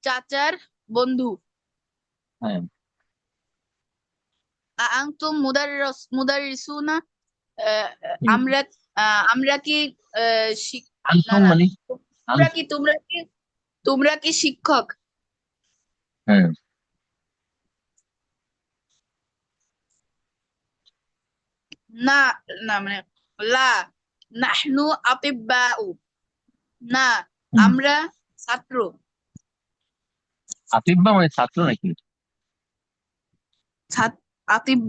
চাচার বন্ধু। হ্যাঁ আনতুম মুদাররিসুনা, হুম। আমরা আমরা কি না আনতুম না, মানে তোমরা আন- কি তোমরা কি তোমরা কি শিক্ষক? হ্যাঁ না না মানে লা নাহনু আতিব্বাউ, না হুম। আমরা ছাত্র। আতিব্বা মানে ছাত্র নাকি? ছাত- আতিব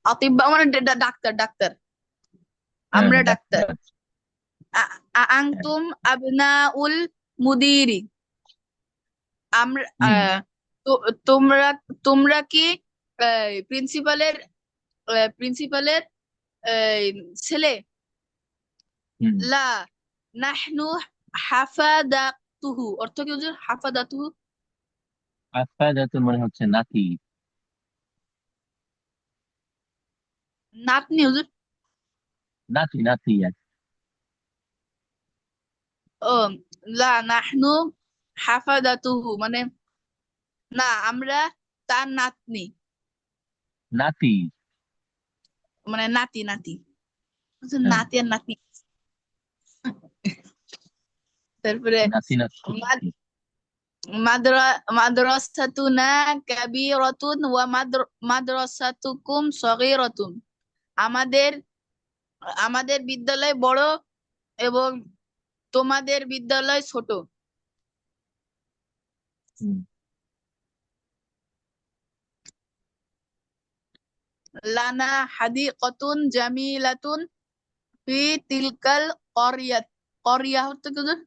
আতিব্বা মানে ডাক্তার ডাক্তার, হ্যাঁ আমরা ডাক্তার। ডাক্তার। হ্যাঁ। আনতুম আবনাউল মুদিরি, আমরা হুম তোমরা তোমরা কি প্রিন্সিপালের প্রিন্সিপালের ছেলে? হুম। লা নাহনু হাফাদাতুহু, অর্থ কি হুজুর হাফাদাতুহু? আফাদাতুন মানে হচ্ছে নাতি। নাতনি হুজুর। নাতি নাতি আর কি। ও, লা নাহনু হাফাদাতুহু মানে না, আমরা তার নাতনি, নাতি। মানে নাতি নাতি। হুজুর, হ্যাঁ নাতি আর নাতনি। তারপরে নাতি নাতি। মাদ- মাদ্রাসাতুনা কাবীরাতুন ওয়া মাদ্রাসাতুকুম সগীরাতুন, আমাদের আমাদের বিদ্যালয় বড় এবং তোমাদের বিদ্যালয় ছোট। হুম। লানা হাদিকাতুন জামিলাতুন ফি তিলকাল করিয়াত, করিয়া হচ্ছে কি হুজুর?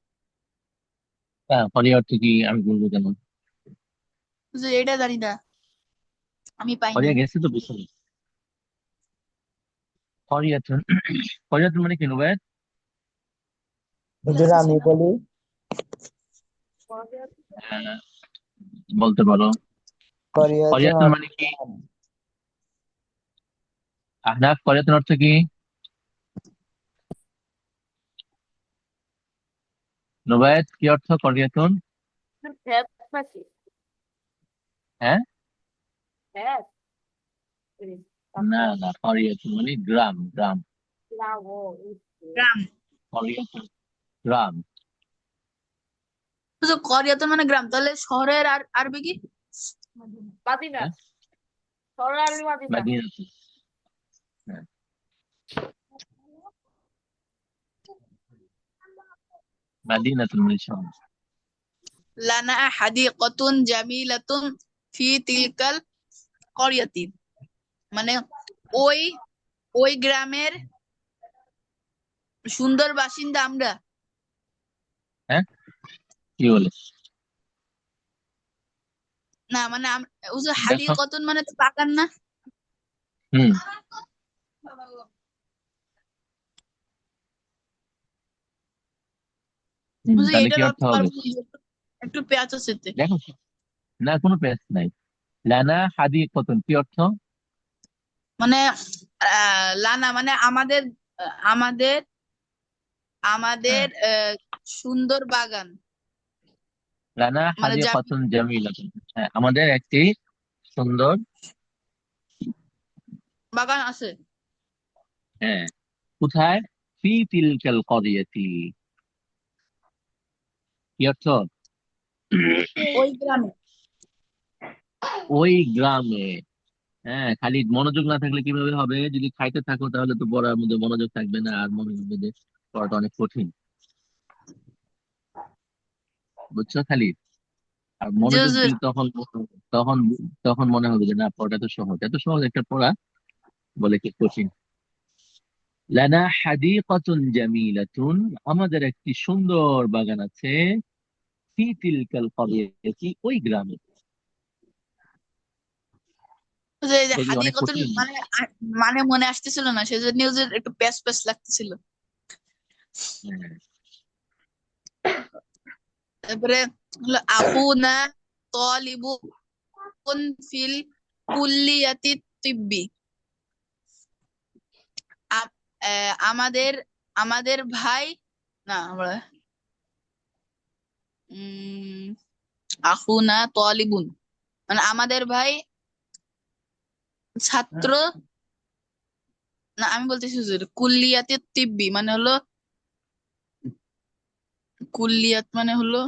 হ্যাঁ পরে অর্থ কি আমি বলবো কেন? হুজুর, এটা জানি না, আমি পাইনি। করিয়া গেছে তো পিছনে। করিয়াতুন করিয়াতুন মানে কি নুবাইত? হুজুর আমি বলি। হ্যাঁ, বলতে পারো। করিয়াতুন করিয়াতুন অর্থ মানে কি? আহনাফ করিয়াতুন অর্থ কি? নুবাইত কি অর্থ করিয়াতুন? ক্ষেত নাকি? হ্যাঁ ক্ষেত? না না, করিয়াতুন মানে গ্রাম গ্রাম। লাউ। গ্রাম। করিয়াতুন গ্রাম। হুজুর, করিয়াতুন মানে গ্রাম, তাহলে শহরের আর আরবি কি? মাদিনা। হ্যাঁ সরালি মাদিনা। মাদিনাতুন। হ্যাঁ মাদিনাতুন মানে শহর। লানা হাদিকাতুন জামিলাতুন ফি তিলকাল করিয়াতি, মানে ওই ওই গ্রামের সুন্দর বাসিন্দা আমরা। হ্যাঁ কি বলে? না মানে হুজুর, দেখো। হাদিকাতুন মানে তো বাগান না? হুম হুম, হুজুর, তাহলে কি এটার অর্থ অর্থ হবে? পারবো না হুজুর। একটু পেঁয়াজ আছে এতে। দেখো, না কোনো পেশ নাই। লানা হাদি কতন কি অর্থ? মানে লানা মানে আমাদের, আমাদের হ্যাঁ আমাদের সুন্দর বাগান, লানা মানে হাদি যা কতন জামিলাতুন, হ্যাঁ আমাদের একটি সুন্দর। বাগান আছে হ্যাঁ কোথায়? ফি তিলকাল করিয়াতি কি অর্থ? ওই গ্রামে। ওই গ্রামে। হ্যাঁ খালি মনোযোগ না থাকলে কিভাবে হবে? যদি খাইতে থাকো তাহলে তো পড়ার মধ্যে মনোযোগ থাকবে না, আর মনে হবে যে পড়াটা অনেক কঠিন। বুঝছো খালি? আর জি মনোযোগ হুজুর। দিলে তখন তখন তখন মনে হবে যে না পড়াটা তো সহজ, এত সহজ একটা পড়া বলে কি কঠিন। লানা হাদিকাতুন জামিলাতুন, আমাদের একটি সুন্দর বাগান আছে। ফি তিলকাল করিয়াতি, ওই গ্রামে। হুজুর, এই যে দেখি অনেক হাদিকাতুন কঠিন। মানে মানে মনে আসতেছিল না, সেজন্য হুজুর একটু প্যাচ প্যাচ লাগতেছিল। হ্যাঁ তারপরে হলো আখুনা তালিবুন ফিল কুল্লিয়াতি তিব্বি, আমাদের আমাদের ভাই, না আমরা উম আখুনা তালিবুন মানে আমাদের ভাই ছাত্র, না আমি বলতেছি হুজুর কুল্লিয়াতে তিব্বি মানে হলো, কুল্লিয়াত মানে হলো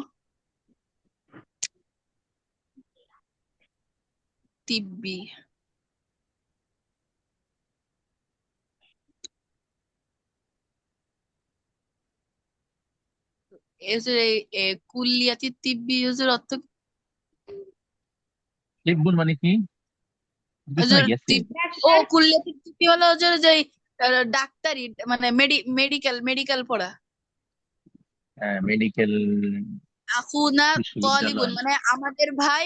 তিব্বি। হুজুর কুল্লিয়াতি তিব্বি হুজুর অর্থ কি? লিখবুন মানে কি? পিছনে হুজুর গেছে। ও কুল্লিয়াতি তিব্বি হলো হুজুর যে ডাক্তারি মানে মেডিকেল মেডিকেল পড়া। হ্যাঁ, মেডিকেল আখুনা তালিবুন বিশ্ববিদ্যালয়। মানে আমাদের ভাই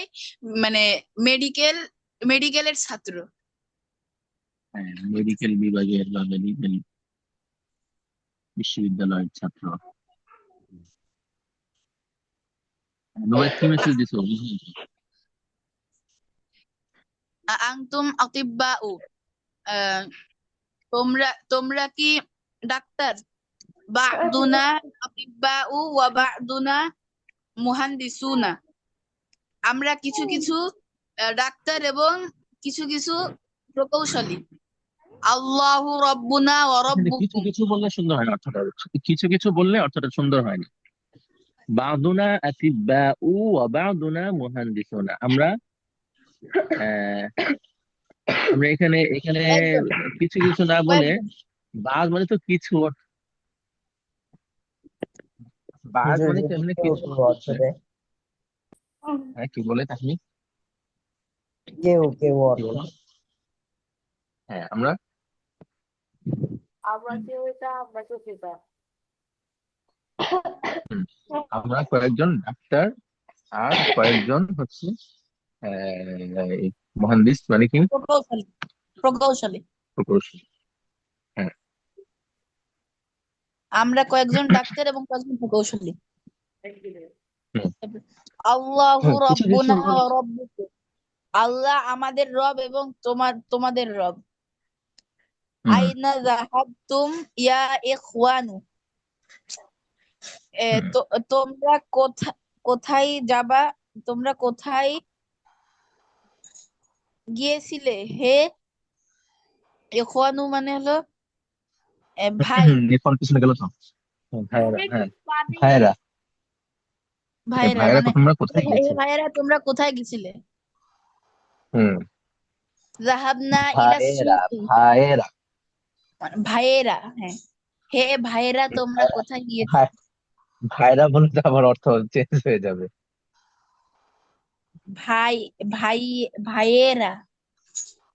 মানে মেডিকেল মেডিকেলের ছাত্র। হ্যাঁ, মেডিকেল বিভাগের বা মেডিকেল বিশ্ববিদ্যালয়ের ছাত্র। নোবেল কি মেসেজ দিছো? বুঝলি তো? আনতুম আতিব্বাউ তোমরা তোমরা কি ডাক্তার? বা'দুনা আতিব্বাউ ওয়া বা'দুনা মুহান্দিসুনা আমরা কিছু কিছু ডাক্তার এবং কিছু কিছু প্রকৌশলী। আল্লাহু রব্বুনা ওয়া এখানে কিছু রব্বুকুম কিছু বললে সুন্দর হয় না অর্থটা। কিছু কিছু বললে অর্থটা সুন্দর হয় না। বা'দুনা আতিব্বাউ ওয়া বা'দুনা মুহান্দিসুনা আমরা আহ, আমরা এখানে এখানে কয়েকজন কিছু কিছু না বলে কয়েকজন বাদ মানে তো কিছু বাদ হুজুর মানে তো যদি এমনি কেউ কিছু কেউ অর্থ অর্থ হচ্ছে। দেয়, হ্যাঁ, কি বলে তাহমি? কেউ কেউ কি অর্থ বলো? দেয়। হ্যাঁ, আমরা আমরা কেউ এটা আমরা কেউ সেটা হুম, আমরা কয়েকজন ডাক্তার আর কয়েকজন হচ্ছে এই মহানদিস মানে কি প্রকৌশলী প্রকৌশলী প্রকৌশলী। হ্যাঁ। আমরা কয়েকজন ডাক্তার এবং কয়েকজন প্রকৌশলী। একদিনে হুম, আল্লাহু কিছু কিছু রব্বুনা ওয়া রব্বুকুম আল্লাহ আমাদের রব এবং তোমাদের রব। হুম, আইনা যাহাবতুম ইয়া ইখওয়ানু হুম, তোমরা কোথায় যাবা, তোমরা কোথায় গিয়েছিলে হে ইখওয়ানু মানে হলো ভাই নিপন পিছনে গেল তো। ভাইয়েরা, তুমি হ্যাঁ, পানি ভাইয়েরা। ভাইয়েরা ভাইয়েরা মানে তোমরা কোথায় হে গিয়েছিলে? ভাইয়েরা তোমরা কোথায় গেছিলে? হুম, যাহাবনা ইলা ভাইয়েরা, সুকি ভাইয়েরা। মানে ভাইয়েরা, হ্যাঁ হে ভাইয়েরা তোমরা ভাইয়েরা, কোথায় গিয়েছিলে? ভাই ভাইরা বলে তো আবার অর্থ চেঞ্জ হয়ে যাবে। ভাই ভাই ভাইয়েরা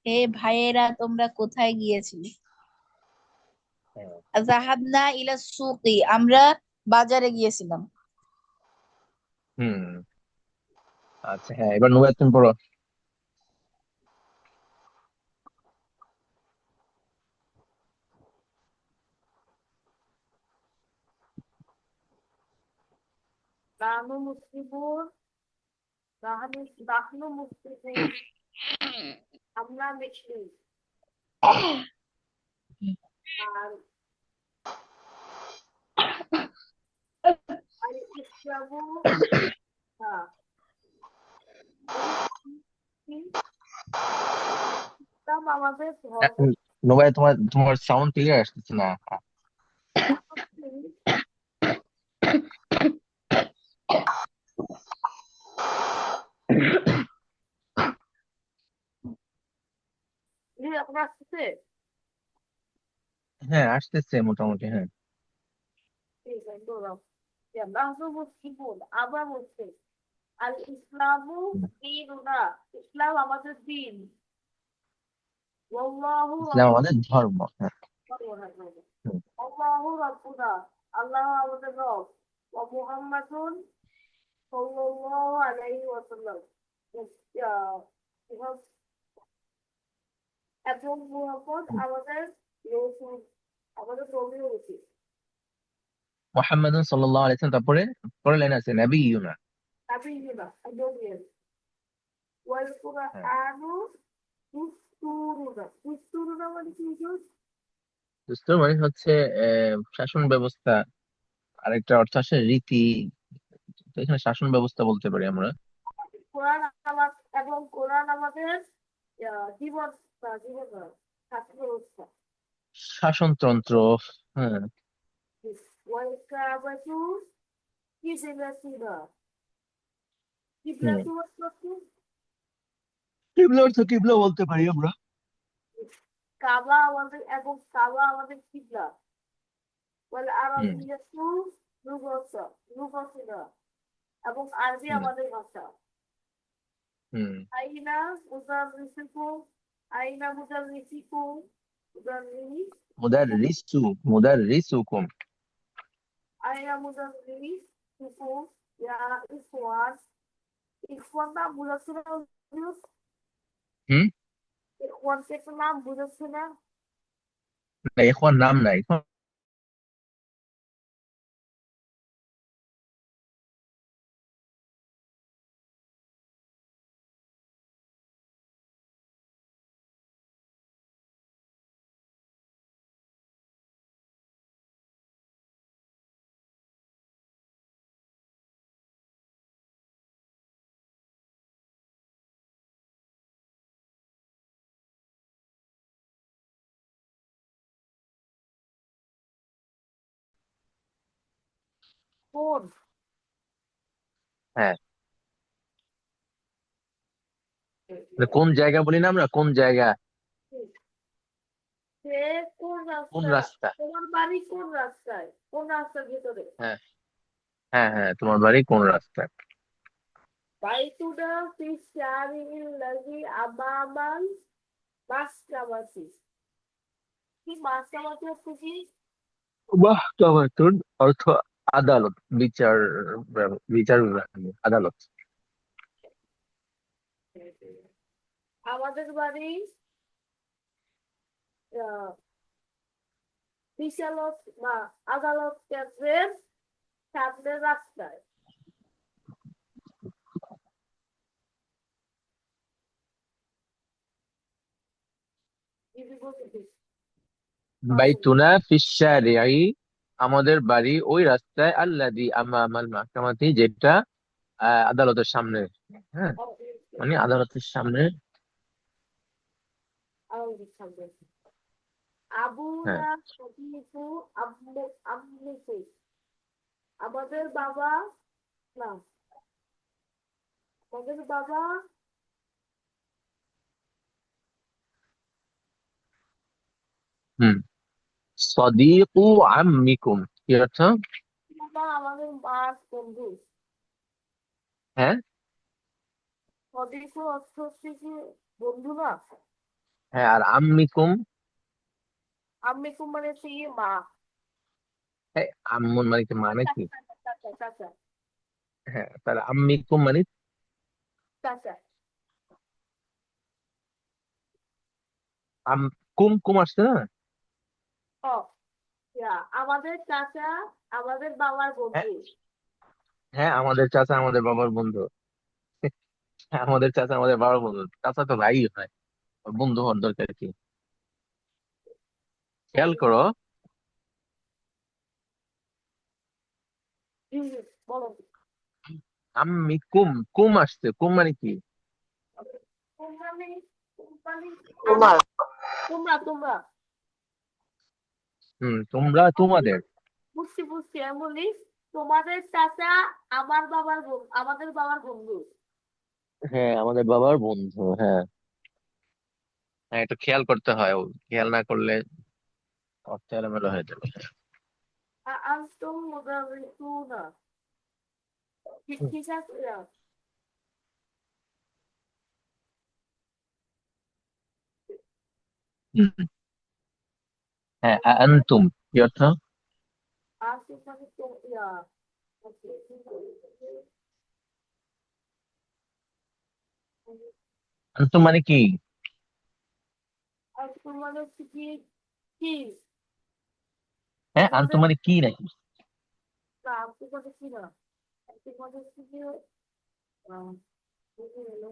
হে ভাইয়েরা তোমরা কোথায় গিয়েছিলে? হ্যাঁ। যাহাবনা ইলা সুকি আমরা বাজারে গিয়েছিলাম। হুম, আচ্ছা, হ্যাঁ, এবার নুবাইত তুমি পড়ো। নাহনু মুসলিমুন নাহনু নাহনু মুসলিমুন আমরা মুসলিম আর আর ইসলামু হ্যাঁ ইসলাম আমাদের ধর্ম। নুবাইত তোমার তোমার সাউন্ড ক্লিয়ার আসতেছে না। আপনার আসছে হ্যাঁ, আসতেছে মোটামুটি, হ্যাঁ। ঠিক আছে দৌড়াও নাহনু মুসলিমুন আমরা মুসলিম আর ইসলামু দীনুনা ইসলাম আমাদের দিন ওয়াল্লাহু ইসলাম আমাদের ধর্ম, হ্যাঁ। হুম, আল্লাহু রাব্বুনা আল্লাহ আমাদের রব ওয়া মুহাম্মাদুন সাল্লাল্লাহু আলাইহি ওয়াসাল্লাম এবং এবং মুহাম্মদ হুম। আমাদের রাসূল আমাদের নবী উচিত মুহাম্মাদুন সাল্লাল্লাহু আলাইহি ওয়াসাল্লাম, তারপরে পরের লাইন আছে নাবিয়ুনা। নাবিয়ুনা নবী ওয়াল হ্যাঁ, কুরআনু দুস্তুরুনা মানে কি হুজুর? দুস্তর মানে হচ্ছে শাসন ব্যবস্থা। আরেকটা অর্থ আসে রীতি। তো এখানে শাসন ব্যবস্থা বলতে পারি আমরা। কোরআন এবং কোরআন আমাদের জীবন জীবন নয়, শাস্তি ব্যবস্থা। শাসনতন্ত্র। হ্যাঁ। ওয়াইকাবাতু কিবলাতুনা। হুম। কিবলাতু অর্থ কি? কিবলা অর্থ কিবলা বলতে পারি আমরা। কাবা আমাদের এবং কাবা আমাদের কিবলা। ওয়াল হুম। আরাবিয়াতু লুগাতুনা এবং আরবি হুম। আমাদের ভাষা। হুম। আইনা মুদাররিসুকুম আইনা মুদাররিসুকুম মুদাররিস মুদাররিসুকুম। আইনা মুদাররিসুকুম ইয়া ইখওয়ান। ইখওয়ান নাম বুঝাচ্ছে না? হুম। ইখওয়ানকে একটা নাম বুঝাচ্ছে না? না, এখন নাম নাই এখন। কোন? হ্যাঁ, কোন জায়গা বলি না আমরা, কোন জায়গা, সে কোন কোন রাস্তা? রাস্তা। তোমার বাড়ি কোন রাস্তায়? কোন রাস্তার ভিতরে? হ্যাঁ, হ্যাঁ, হ্যাঁ, তোমার বাড়ি কোন রাস্তায়। বাইতুনা ফি শারিল লাযী আমামাল মাসকামাতি। কি মাসকামাতি হচ্ছে কি? মাহকামাতুন অর্থ আদালত, বিচার, বিচার বিভাগ, আদালত। আমাদের বাড়ি আহ, বিচারক বা আদালত কেন্দ্রের সামনের রাস্তায়। বাইতুনা ফিস শারিঈ, আমাদের বাড়ি ওই রাস্তায়, আল্লাযী আমামাল মাহকামাতি, যেটা আদালতের সামনে। হ্যাঁ, মানে আদালতের সামনে। হ্যাঁ, আবুনা সদিকু আম্মিকু। আমাদের বাবা না, আমাদের বাবা হুম। সদীকু আম্মিকুম কি অর্থ? বাবা আমাদের মার বন্ধু। হ্যাঁ, সদিকু অর্থ হচ্ছে কি বন্ধু না? হ্যাঁ, আর আম্মিকুম? আম্মিকু মানে হচ্ছে কি মা। হ্যাঁ, আম্মুন মানে কি, মানে কি? চাচা চাচা চাচা হ্যাঁ, তার আম্মিকুম মানে চাচা। আম, কুম কুম আসছে না? ও আমাদের চাচা আমাদের বাবার হ্যাঁ, বন্ধু। হ্যাঁ, আমাদের চাচা আমাদের বাবার বন্ধু। হ্যাঁ, আমাদের চাচা আমাদের বাবার বন্ধু, চাচা তো ভাই হয়, বন্ধু হওয়ার দরকার কি? খেয়াল করো। হুম, বলো। আম্মিকুম, কুম আসছে, কুম মানে কি? কোম্পানি কোম্পানি তোমার তোমরা তোমরা তোমরা, তোমাদের। বুঝছি বুঝছি আমি বলি তোমাদের চাচা আমাদের বাবার বন্ধু। হ্যাঁ, আমাদের বাবার বন্ধু। হ্যাঁ, হ্যাঁ, একটু খেয়াল করতে হয়, ও খেয়াল না করলে অর্থ এলোমেলো হয়ে যাবে। আনতুম মুদাররিসুনা। ঠিক হুম। ঠিক আছে। হুম। হ্যাঁ, আনতুম কি অর্থ? আর সেখানে তো আনতুম মানে কি? আর তোমাদের হচ্ছে কি কি হ্যাঁ, আনতুম তোমাদের মানে কি নাকি? না তোমাদের কি না তোমাদের হচ্ছে কি আহ, বুঝে গেল।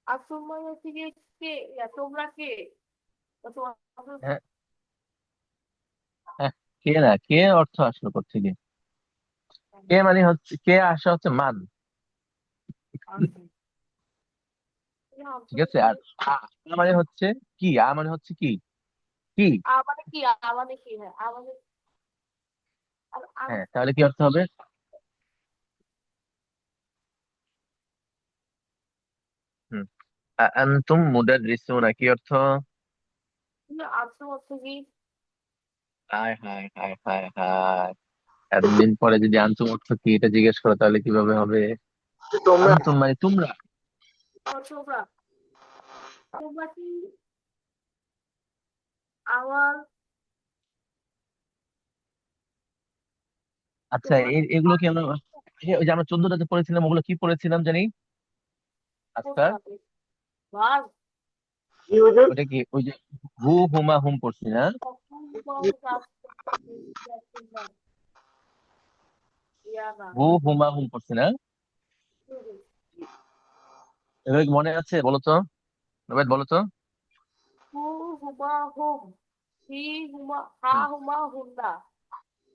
আর তোমার হচ্ছে কি কে তোমরা কে? তোমাদের হ্যাঁ, হ্যাঁ, কে না, কে অর্থ আসলো কোত্থেকে? কে মানে হচ্ছে, কে আসা হচ্ছে মান, আচ্ছা এই ঠিক অন্তত আছে। আর আ আ মানে হচ্ছে কি, আ মানে হচ্ছে কি, কি। আমাদের কি আমাদের কি হ্যাঁ আমাদের আর আর হ্যাঁ, তাহলে কি অর্থ হবে? হুম, আনতুম মুদাররিসুনা কি অর্থ? আনসার হচ্ছে কি হায় হায় হায় হায় হায়, এতদিন পরে যদি আনতুম অর্থ কি এটা জিজ্ঞেস করো তাহলে কিভাবে হবে? তোমরা আনতুম মানে তোমরা। তোমরা তোমরা কি আমার আচ্ছা, তোমরা এগুলো কি আমরা, ওই যে আমরা 14টাতে পড়েছিলাম, ওগুলো কি পড়েছিলাম জানি আজকাল? কোথাতে ভাগ কি হুজুর? ওটা কি ওই যে হু হুমা হুম পড়ছি না? কখন বড় কাজ করতে ইয়া না হু হুমা হুম পড়ছি না? এগুলো কি মনে আছে বলো তো, রবেদ বলো তো। হু হুমা হুম হি হুমা হা হুম, হুমা হুন্না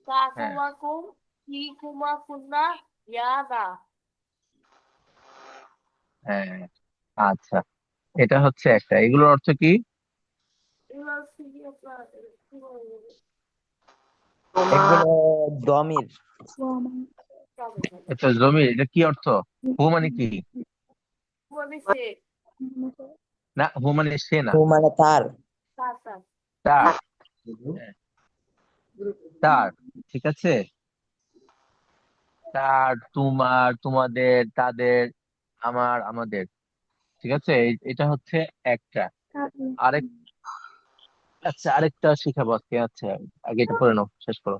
কা হ্যাঁ হুমা কুম কি হুমা কুন্না ইয়া না হ্যাঁ, আচ্ছা, এটা হচ্ছে একটা, এগুলোর অর্থ কি? এগুলো হচ্ছে কি আপনার কি বলবো এগুলো দমির। এটা জমি, এটা কি অর্থ? হু মানে কি? বলেছে না, হু মানে সে না, হু মানে তার। কাকা তার। হ্যাঁ, তার, ঠিক আছে। তার, তোমার, তোমাদের, তাদের, আমার, আমাদের, ঠিক আছে। এটা হচ্ছে একটা। আরেক, আচ্ছা আরেকটা শিখাবো আজকে, আচ্ছা আগে এটা পড়ে নাও, শেষ করো।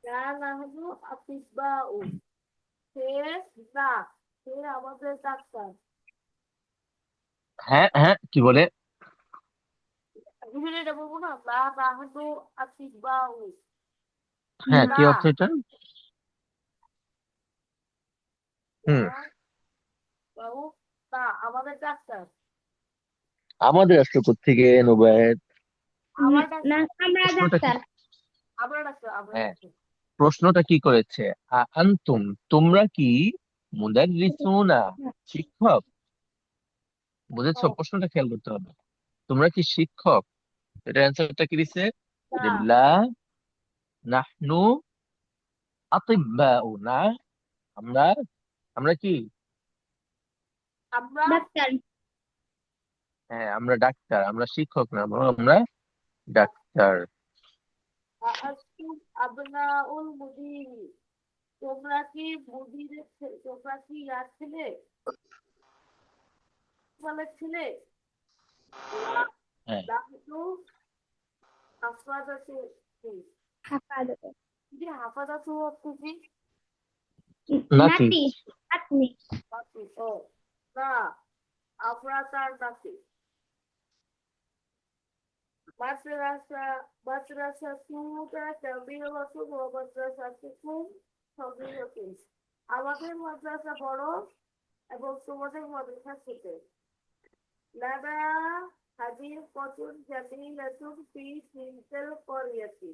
না না হলো আতিসবাউ সে না সে আমাদের ডাক্তার হ্যাঁ হ্যাঁ, কি বলে? বুঝলে এটা বলবো না না না হলো আতিসবাউ হ্যাঁ, কি না অর্থ এটা? না হুম, বাবু না আমাদের ডাক্তার আমাদের আসলো থেকে নোবেদ? আমার ডাক্তার প্রশ্নটা কি? আমরা ডাক্তার আমরা হ্যাঁ, ডাক্তার প্রশ্নটা কি করেছে? আনতুম, তোমরা কি মুদাররিসুনা, শিক্ষক? বুঝেছো, ও প্রশ্নটা খেয়াল করতে হবে। তোমরা কি শিক্ষক? এটা অ্যান্সারটা কি দিছে? না যে লা নাহনু আতিব্বাউ, না, আমরা, আমরা কি? আমরা হ্যাঁ, আমরা ডাক্তার, আমরা শিক্ষক না, বরং আমরা ডাক্তার। আস্তুম আবনাউল মুদিরি তোমরা কি মুদিরের তোমরা কি ইয়ার ছেলে বলে ছেলে হ্যাঁ, লাহনু হাফাজাতু যে হাফাজাতু হচ্ছে কি নাকি? বাকি ও না আমরা তার নাতি মাদ্রাসা মাদ্রাসা তুটা তাবিয়াতু ওয়া মাদ্রাসাতুকুম সাগীরাতুন আমাদের মাদ্রাসা বড় এবং তোমাদের মাদ্রাসা ছোট লানা হাজির কতুন জামিলাতুন ফি সিলকাল করিয়াতি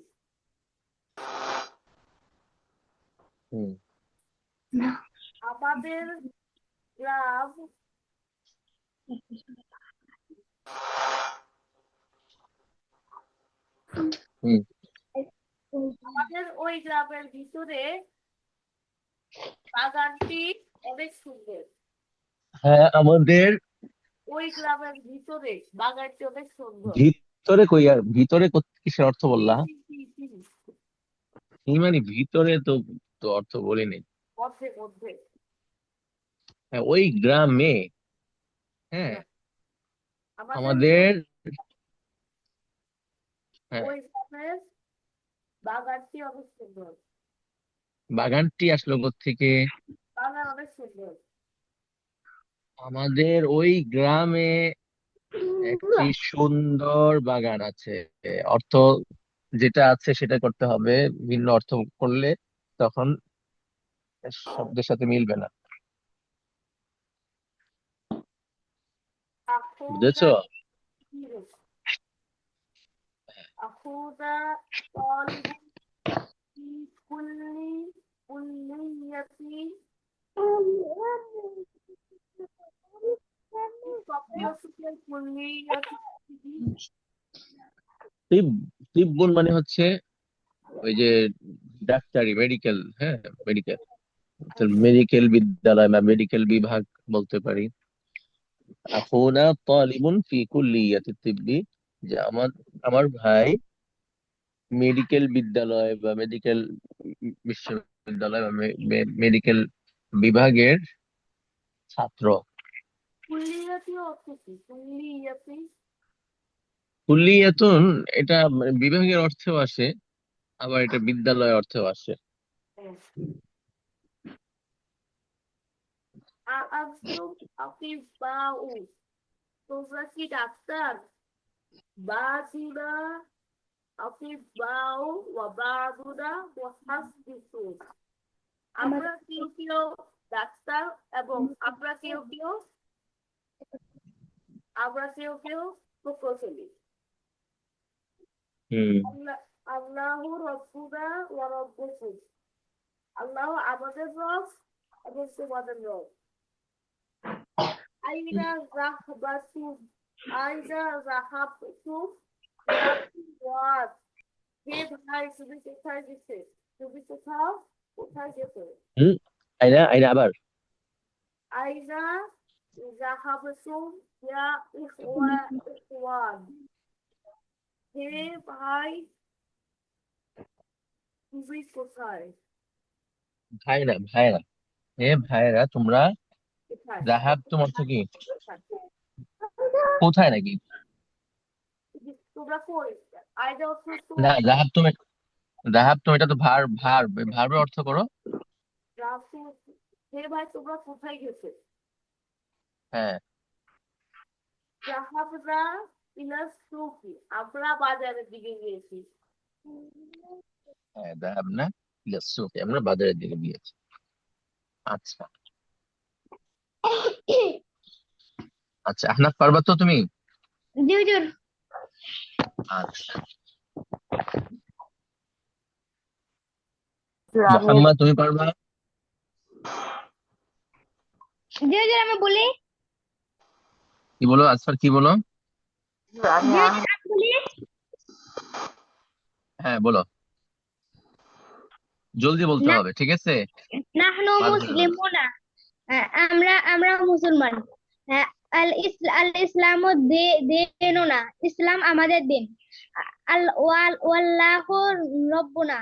হুম আমাদের গ্রাম হুম, আমাদের ওই গ্রামের ভিতরে বাগানটি অনেক সুন্দর হ্যাঁ, আমাদের ওই গ্রামের ভিতরে বাগানটি অনেক সুন্দর ভিতরে কই, আর ভিতরে কিসের অর্থ জি বললা? জি জি জি এই মানে ভিতরে তো, তো অর্থ বলিনি। মধ্যে মধ্যে হ্যাঁ, ওই গ্রামে, হ্যাঁ, আমাদের আমাদের, হ্যাঁ, ওই গ্রামের বাগানটি অনেক সুন্দর বাগানটি আসলো থেকে। বাগান অনেক সুন্দর আমাদের ওই গ্রামে একটি সুন্দর বাগান আছে। অর্থ যেটা আছে সেটা করতে হবে, ভিন্ন অর্থ করলে তখন শব্দের সাথে মিলবে না। এখন বুঝেছো? এখন طالب في كلية كلية তিব তিব্বুন মানে হচ্ছে ওই যে ডাক্তারি, মেডিকেল। হ্যাঁ, মেডিকেল, মেডিকেল বিদ্যালয় বা মেডিকেল বিভাগ বলতে পারি। আখুনা তালিবুন ফি কুল্লিয়াতি তিব্বি, যে আমার আমার ভাই মেডিকেল বিদ্যালয় বা মেডিকেল বিশ্ববিদ্যালয় বা মেডিকেল বিভাগের ছাত্র। কুল্লিয়াতি অর্থ কি? কুল্লিয়াতি কুল্লিয়াতুন এটা বিভাগের অর্থেও আসে, আবার এটা বিদ্যালয় অর্থেও আসে। আনতুম আতিবাউ, তোমরা কি ডাক্তার? বাযুনা আতিবাউ ওয়া বাযুনা মুহাদ্দিসুন, আমরা কেউ কেউ ডাক্তার এবং আমরা কেউ কেউ প্রকৌশলী। আল্লাহু রাব্বুনা ওয়া রাব্বুকুম, আল্লাহ আমাদের রব এবং তোমাদের রব। আইনা যাহবাতুম, আইনা যাহাবতুম ইয়া ইখওয়ান, হে ভাই তুমি কোথায় গেছে? তুমি কোথায় গেছো? আইনা আইনা আবার আইনা যাহাবতুম ইয়া ইখওয়ান, হে ভাই তুমি কোথায়? ভাইরা ভাইরা, এ ভাইরা তোমরা কোথায়? যাহাবতুম অর্থ কি? কোথায়? কোথায় নাকি? তোমরা কই? আইনা অর্থ না, যাহাবতুম এটা তো ভার্বের অর্থ করো। হে ভাই তোমরা কোথায় গেছে? হ্যাঁ, যাহাবনা ইলা সুকি, আমরা বাজারের দিকে গিয়েছি। হ্যাঁ, যাহাবনা ইলা সুক, আমরা বাজারের দিকে গিয়েছি। আচ্ছা আচ্ছা, আহনাফ পারবা তো তুমি? জি হুজুর। আচ্ছা, মোহাম্মদ তুমি পারবা? জি হুজুর, আমি বলি। কি বলো আসফার, কি বলো? জি হুজুর, আমি বলি। হ্যাঁ বলো, জলদি বলতে না, হবে, ঠিক আছে? নাহনু বাদ হয়ে যাবে। মুসলিমুনা, আমরা মুসলমান। আল ইসলামু দীনুনা, ইসলাম আমাদের দিন। ওয়াল্লাহু রব্বুনা,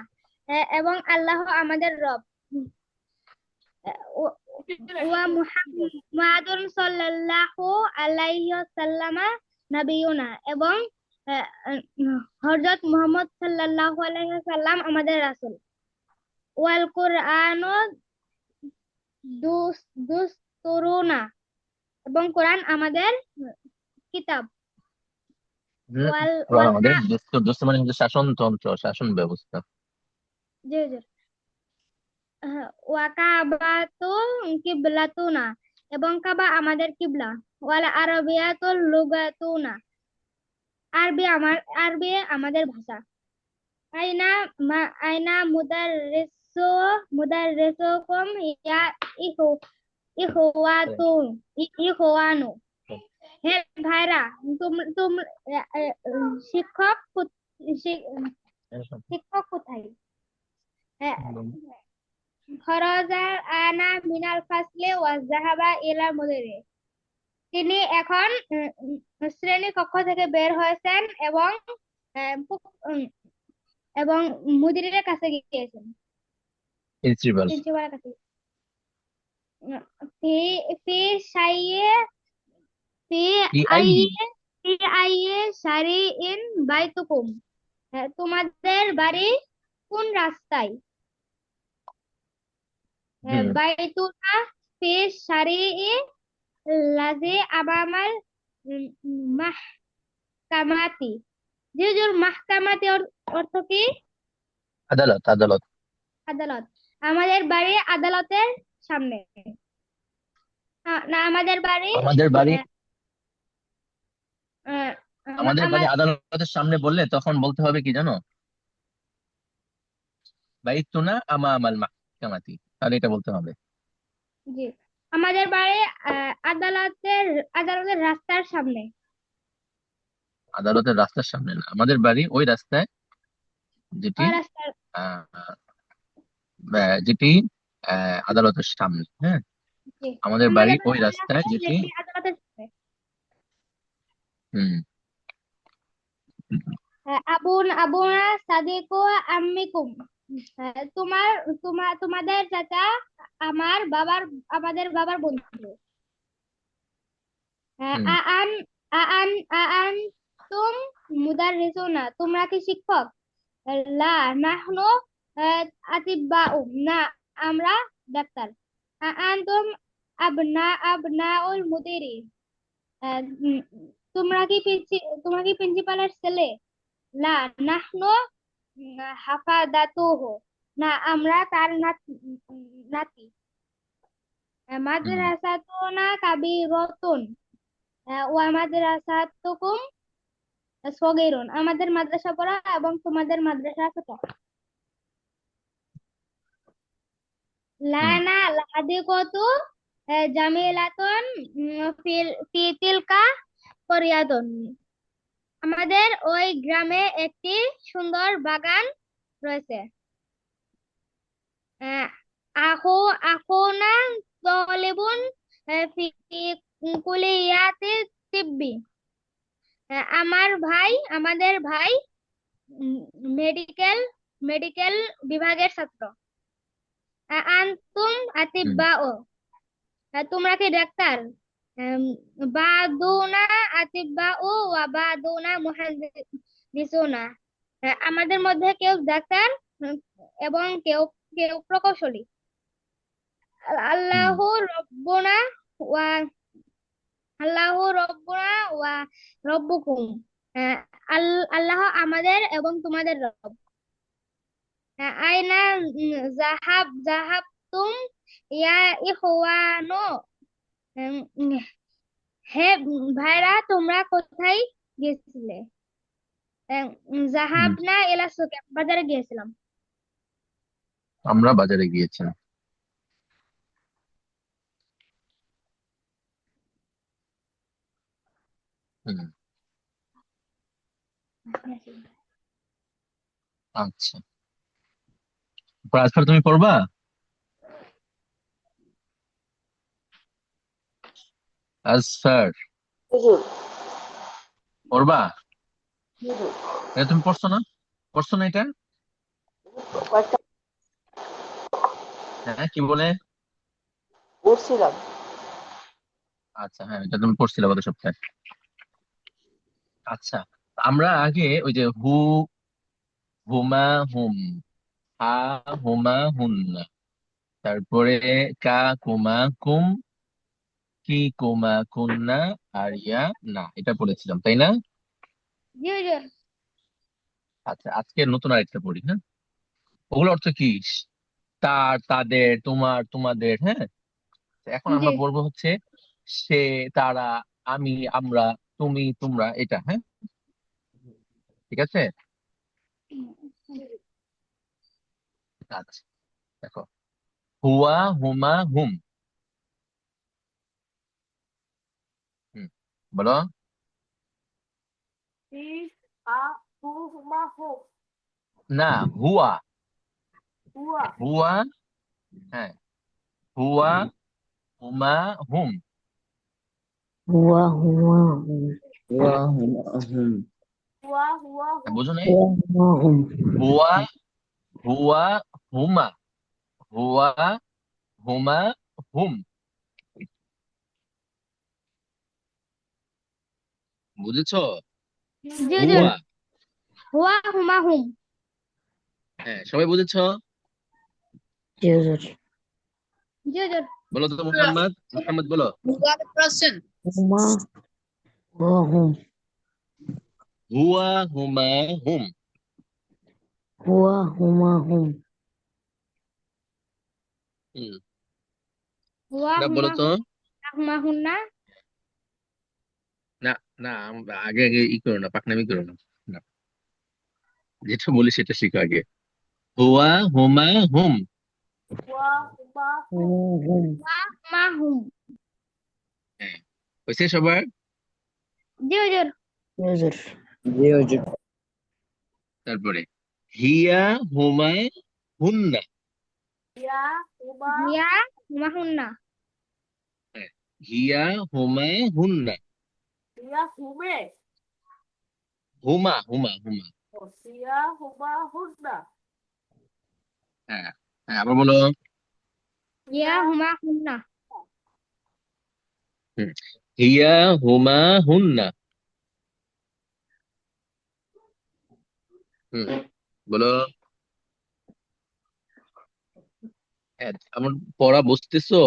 এবং আল্লাহ আমাদের রব। ওয়া মুহাম্মাদুন সাল্লাল্লাহু আলাইহি ওয়াসাল্লাম নবিয়ুনা, এবং হযরত মুহাম্মদ সাল্লাল্লাহু আলাইহি ওয়াসাল্লাম আমাদের রাসূল। ওয়াল কুরআনু দুস্তুরুনা, এবং কোরআন আমাদের কিতাব। ওয়াল কোরআন আমাদের ওয়াল দোস্ত মানে হচ্ছে শাসনতন্ত্র, শাসন ব্যবস্থা। জি জি। ওয়া কাবাতু কিবলাতুনা, এবং কাবা আমাদের কিবলা। ওয়াল আরাবিয়াতুল লুগাতুনা, আরবি আমাদের ভাষা। আইনা মুদাররিসুকুম ইয়া ইখওয়ানু, হে ভাইরা শিক্ষক কোথায়? খরজার আনা মিনাল ফাসলে ওয়া যাহাবা ইলা মুদিরি, তিনি এখন শ্রেণী কক্ষ থেকে বের হয়েছেন এবং মুদিরের কাছে গিয়েছেন, প্রিন্সিপাল। প্রিন্সিপালের কাছে। ফি ফি সাইয়ে ফি আইয়ে শারিইন বাইতুকুম, তোমাদের বাড়ি কোন রাস্তায়? বাইতুনা ফি শারিই লাজি আবামাল মাহকামাতি। জি হুজুর, মাহকামাতি অর্থ কি? আদালত, আদালত। আদালত, আমাদের বাড়ি আদালতের সামনে। না, আমাদের বাড়ি আমাদের বাড়ি আমার আদালতের সামনে বললে তখন বলতে হবে কি জানো, বাইতুনা আমামাল মাহকামাতি, তাহলে এটা বলতে হবে। জি, আমাদের বাড়ি আদালতের আদালতের রাস্তার সামনে। আদালতের রাস্তার সামনে না, আমাদের বাড়ি ওই রাস্তায় যেটি ওই রাস্তার আহ যেটি আদালতের সামনে, হ্যাঁ, জি, আমাদের বাড়ি আমাদের বাড়ি ওই ওই রাস্তায় রাস্তায় যেটি, যেটি আদালতের সামনে। হুম, আবুন আবুনা সাদিকু আম্মিকুম, তোমার তোমাদের চাচা আমার বাবার আমাদের বাবার বন্ধু। হুম, আন আন আন তুম মুদাররিসুনা, তোমরা কি শিক্ষক? লা নাহনু আতিব্বাউ, না আমরা ডাক্তার। আনতুম আবনাউল মুদিরি, উম, তোমরা কি প্রিন্সিপালের ছেলে? লা নাহনু হাফাদাতুহু, না আমরা তার নাতি। হুম, মাদ্রাসাতুনা কাবিরাতুন ওয়া মাদ্রাসাতুকুম সগীরুন, আমাদের মাদ্রাসা পড়া এবং তোমাদের মাদ্রাসা ছোট। হুম, লানা লাহাদিকতু জামিলাতুন ফি তিলকা করিয়াতুন, আমাদের ওই গ্রামে একটি সুন্দর বাগান রয়েছে। আহ, আহু আহুনা তলিবুন ফি কুলিয়াতি তিব্বি, আমাদের ভাই মেডিকেল মেডিকেল বিভাগের ছাত্র। আনতুম হুম, আতিব্বাও, তোমরা কি ডাক্তার? আম, বাদুনা আতিব্বাউ ওয়া বাদুনা মুহাদ্দিসুনা, আমাদের মধ্যে কেউ ডাক্তার উম, এবং কেউ কেউ প্রকৌশলী। হুম, আল্লাহু রব্বুনা ওয়া আল্লাহু রব্বুনা ওয়া রব্বুকুম, আহ, আল্লাহ আমাদের এবং তোমাদের রব। আইনা জাহাবতুম ইয়া ইখওয়ানু, উম, হে ভাইরা তোমরা কোথায় গিয়েছিলে? হুম। জাহাবনা এলা সুকে, বাজারে গিয়েছিলাম। আমরা বাজারে গিয়েছিলাম। হুম, আচ্ছা, আজকাল তুমি পড়বা? আজ স্যার হুজুর পড়বা? হুজুর এটা তুমি পড়ছো না? পড়ছো না এটা? কয়েকটা হ্যাঁ, কি বলে? পড়ছিলাম। আচ্ছা, হ্যাঁ, এটা তুমি পড়ছিলে গত সপ্তাহে। আচ্ছা, আমরা আগে ওই যে হুমা হুম, হা হুমা হুন্না, তারপরে কা কুমা কুম, কি কুমা কুন্না, আর ইয়া না, এটা পড়েছিলাম তাই না? জি হুজুর। আচ্ছা, আজকে নতুন আরেকটা পড়ি, হ্যাঁ। ওগুলো অর্থ কি? তার, তাদের, তোমার, তোমাদের, হ্যাঁ। তো এখন জি আমরা বলবো হচ্ছে সে, তারা, আমি, আমরা, তুমি, তোমরা, এটা, হ্যাঁ, ঠিক আছে। আচ্ছা, দেখো, হুয়া হুমা হুম, হুম, বলো। হি আ হু হুমা হু, না, হুয়া, হুয়া হুয়া, হ্যাঁ, হুয়া হুমা হুম, হুয়া হুয়া হুম। হুয়া হুমা হুম। হুয়া হুয়া হু, বুঝো নাই? হুয়া হুমা হুম। হুয়া হুয়া হুমা, হুয়া হুমা হুম, বুঝেছো? জি হুজুর। হুয়া, হুয়া হুমা হুম। হ্যাঁ, সবাই বুঝেছো? জি হুজুর। জি হুজুর। বলো তো, মোহাম্মদ, মোহাম্মদ বলো। Who got the question? হুমা হুয়া হুম। হুয়া হুমা হুম, হুয়া হুমা হুম। হুম, হুয়া না বলো হুমা তো। হুম, হুমা হুন্না। না, না আগে আগে ই করো না, পাকনামি করো না। না, যেটা বলি সেটা শিখো আগে। হুয়া হুমা হুম। হুয়া হুমা হুম। হুম হুম মা হুম। হ্যাঁ, হয়েছে সবার? জি হুজুর। হুজুর জি হুজুর তারপরে হিয়া হুমা হুন্না। হিয়া হুমা হিয়া হুমা হুন্না। হ্যাঁ, হিয়া হুমা হুন্না। হিয়া হুমে হুমা হুমা হুমা। ও হিয়া হুমা হুন্না। হ্যাঁ, হ্যাঁ, আবার বলো। হিয়া হিয়া হুমা হুন্না। হুম, হিয়া হুমা হুন্না। হুম, বলো। হ্যাঁ, আমার পড়া বুঝতেছো?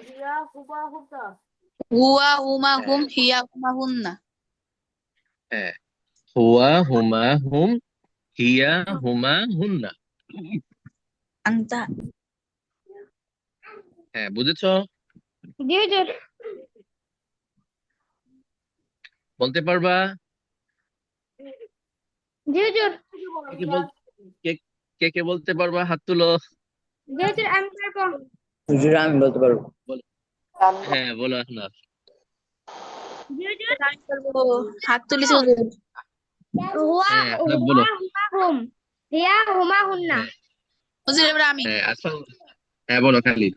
হিয়া হুমা হুন্না। হুয়া হুমা হ্যাঁ, হুম হিয়া হুমা হুন্না। হ্যাঁ, হুয়া হুমা হুম, হিয়া হুমা হুন্না। আন্তা। হ্যাঁ, বুঝেছো? জি হুজুর। বলতে পারবা? জি হুজুর। কে কে বল কে কে কে বলতে পারবা, হাত তুলো। জি হুজুর আমি পারবো। হুজুর আমি বলতে পারবো বল- হ্যাঁ, বলো না। জি হুজুর। আমি বলবো, হাত তুলিস হুজুর। হুয়া হ্যাঁ, আহনাফ হুয়া বলো। হুমা হুম। হিয়া হুমা হুন্না। হ্যাঁ, হুজুর এবার আমি। হ্যাঁ, আসল। হ্যাঁ, বলো খালিদ।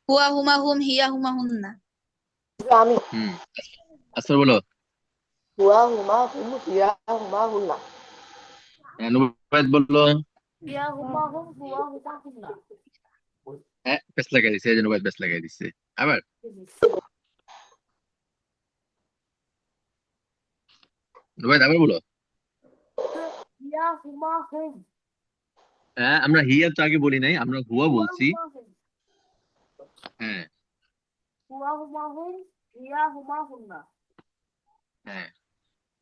হুয়া হুমা হুম হিয়া হুমা হুন্না। আমি হুম, আসল বলো। হুয়া হুমা হুম হিয়া হুমা হুন্না। হ্যাঁ, নুবাইদ বললো। হিয়া হুমা হুম হুয়া হুমা হুন্না। হ্যাঁ, পেস লাগাই দিছে, এই যে নুবাইদ পেস লাগাই দিছে। আবার নুবাইদ আবার বলো। হিয়া হুমা হুম হ্যাঁ, আমরা হিয়া তো আগে বলি নাই, আমরা হুয়া হুয়া বলছি। হুমা হুম হ্যাঁ, হুয়া হুমা হুম হিয়া হুমা হুন্না। হ্যাঁ,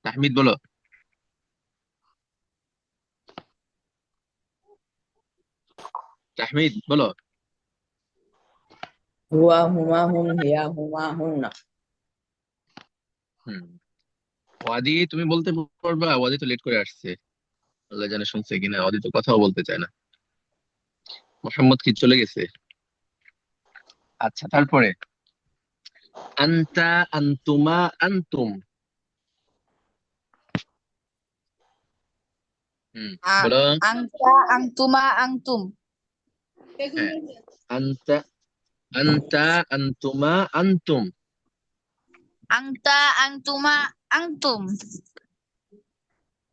তাহমিদ বলো। তাহমিদ বলো। হুয়া হুমা হুম হিয়া হুমা হুন্না হুম, ওয়াদি তুমি বলতে পারবা? ওয়াদি তো লেট করে আসছে, আল্লাহ জানে শুনছে কিনা। ওয়াদি তো কথাও বলতে চায় না। মোহাম্মদ কি চলে গেছে? আচ্ছা, তারপরে আনতা আনতুমা আনতুম। হুম, আ- বলো। আংতা আংতুমা আংতুম। হ্যাঁ, আনতা আনতা আনতুমা আনতুম। আংতা আংতুমা আংতুম।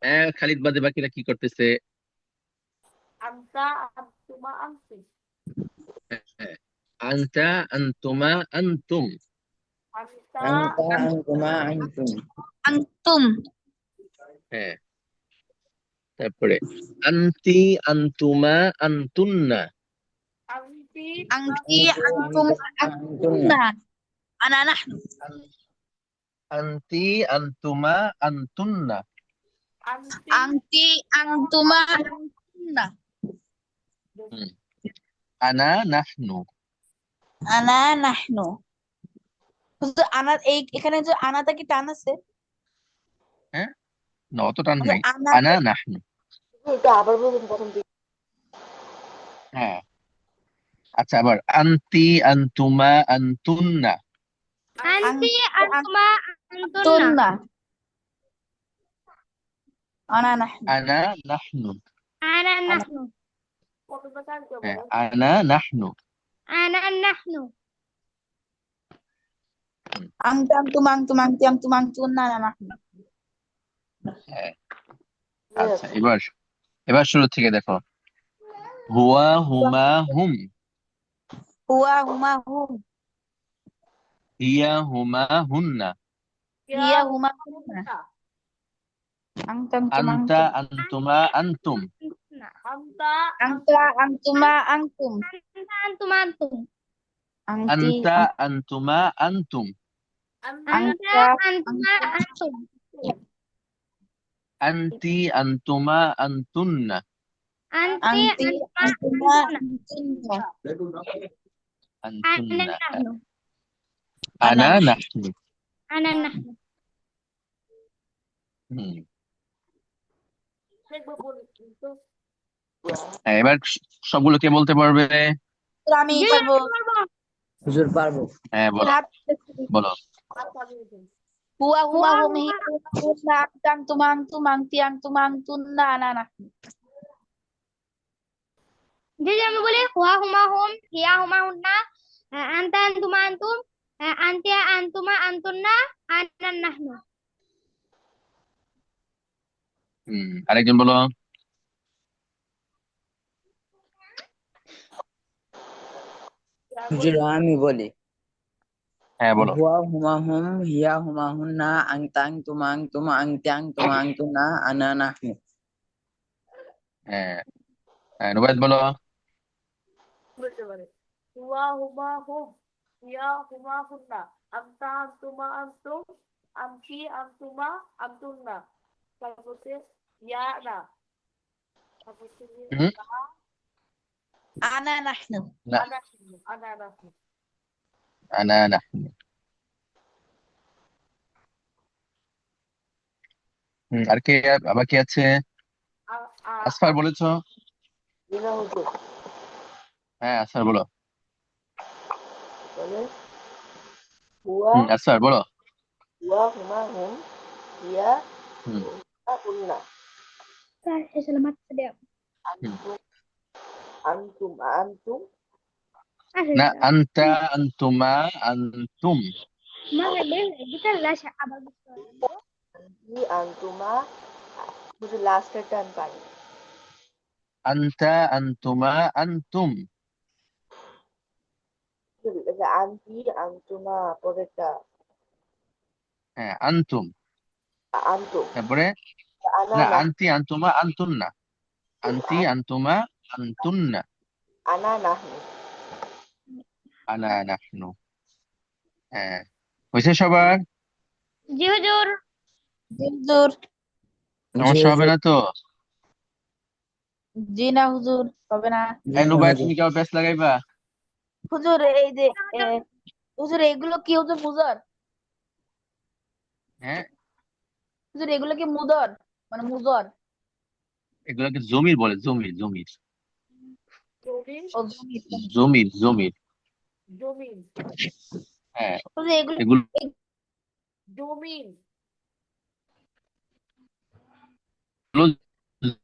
হ্যাঁ, খালিদ বাদে বাকিরা কি করতেছে? আন্তা আন্তুমা আন্তি। হ্যাঁ, আনতা আনতুমা আনতুম। আন্তা আনতা আং- আনতুমা আনতুম আংতুম। হ্যাঁ, তারপরে আনতি আনতুমা আনতুন্না। আন্তি আংতি আনতি আন্তুমা আংতুম আনতুমা আনতুন্না আংতুমনা। আনা নাহনু। আন- আনতি আনতুমা আনতুন্না। আন্তি আংতি আংতুমা আংতুমনা। হুম, আনা নাহনু। আনা নাহনু। হুজুর আনা এই এখানে যে আনাটা কি টান আছে? হ্যাঁ, না অত টান হুজুর নাই। আনা। আনা নাহনু। এটা আবার বলুন প্রথম থেকে। হ্যাঁ, আচ্ছা, আবার আনতি আনতুমা আনতুন্না। আন্তি আংতি আন্তুমা আন্তুন্না। আংতুমনা। আনা নাহনু। আনা নাহনু। আনা আনা নাহনু। প্রথমে কাকে হ্যাঁ, বলেন? আনা নাহনু। আনা নাহনু। হুম, আংতা আংতুম আংতুম আংতি আংতুম আংতুমনা আনা নাহনু। হ্যাঁ, Yes. আচ্ছা, এবার এবার শুরু থেকে দেখো। হুয়া হুমা হুম, হুয়া হুমা হুম হিয়া হুমা হুন্না, হিয়া হিয়া হুমা হুমা হুন্না। হুন্না। আংতা আংতুম আনতা আংতুম আনতুমা আনতুম, আন্তুন্না। আন্তা আংতা আংতুমা আংতুম আন্তা আন্তুমা আন্তুম। আংতি আনতা আনতুমা আনতুম, আন্তা আন্তা আংতা আন্তুমা আংতুম আন্তুম। আনতি আনতুমা আনতুন্না, আন্তি আংতি আন্তুমা আংতুমা আন্তুন্না। আংতুমনা আনা আনতুন্না। নাহনু। আনা আনা নাহনু। নাহনু। আনা নাহনু। হুম দেখবো বলি কিন্তু হ্যাঁ, এবার সবগুলো কে বলতে পারবে? তো আমি জি পারবো। আমি পারবো। হুজুর পারবো। হ্যাঁ বলো হাত বলো। আর পাবি না। হুয়া হুমা হুয়া হুম হি হুমা হুন্না আংতাং তুমাং তুমাং তিয়াং তুমাং তুন্না আনানা। জি আমি বলি হুয়া হুমা হুম হিয়া হুমা হুন্না আনতা আনতুমা আনতুম আনতিয়া আনতুমা আনতুন্না আনান নাহনু। আরেকজন বলো। আর হুজুর বলি আমি বলি। হ্যাঁ বলো। হুয়া হুমা হুম হিয়া হুমা হুন্না আংতাং তুমাং তুম আংত্যাং তুমাং তুনা আনা নাহনু। হ্যাঁ হ্যাঁ, নুবাইদ বলো। বলতে পারে হুয়া হুমা হুম ইয়া হুমা হুন্না আমতা আনতুমা আনতুম আমতি আনতুমা আনতুন্না তারপর হচ্ছে ইয়া না তারপর হচ্ছে হুম আনা নাহনু। না আনা আনা আনা আনা না। আর কে? আবার কে আছে? আসফার বলেছো? বিনা হুজুর হ্যাঁ আসফার বলো। বলে হুয়া আসফার বলো। হুয়া হুমা হুম হিয়া হুম হুমা হুন্না Selamat sedap. হুম আনতুম আনতুম আনতুম না, Asal. আনতা আনতুমা আনতুম। Maka kita lah abang itu. আনতি আনতুমা হুজুর লাস্টেরটা আমি পারি আনতা আনতুমা আনতুম। আনতি আনতুমা পরেরটা হ্যাঁ আনতুম। আনতুম তারপরে আনা না, না আনতি আনতুমা আনতুন্না। আনতি আনতুমা আনতুন্না। আনা নাহনু আনা নাহনু। হ্যাঁ, হয়েছে সবার? জি হুজুর। জি হুজুর। জি সমস্যা হবে হুজুর। না তো? জি না হুজুর, হবে না। জি না নুবাইদ, হুজুর। তুমি কি আবার প্যাচ লাগাইবা? হুজুর এই যে এ, হুজুর এগুলো কি হুজুর মুজার? হ্যাঁ, হুজুর এগুলো কি মুদর মানে মুজর? এগুলোকে জমির বলে, জমির জমির। জমিন ও জমির জমির। জমির জমির। জমিন হ্যাঁ, হুজুর এগুলো এগুলো জমিন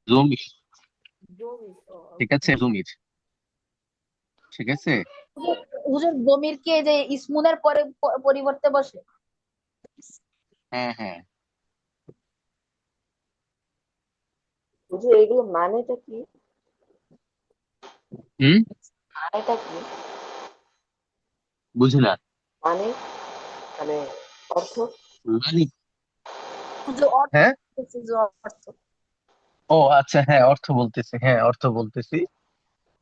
জমির। জমিন ও ঠিক আছে, জমির। ঠিক আছে। হুজুর জমির কি এই যে ইসমুনের পরে পরিবর্তে বসে? হ্যাঁ হ্যাঁ। হুজুর এগুলো মানেটা কি হুম মানেটা কি বুঝি না। মানে মানে অর্থ মানে হুজুর অর্থ হ্যাঁ, বলতেছে, হুজুর অর্থ। ও আচ্ছা, হ্যাঁ অর্থ বলতেছি, হ্যাঁ অর্থ বলতেছি।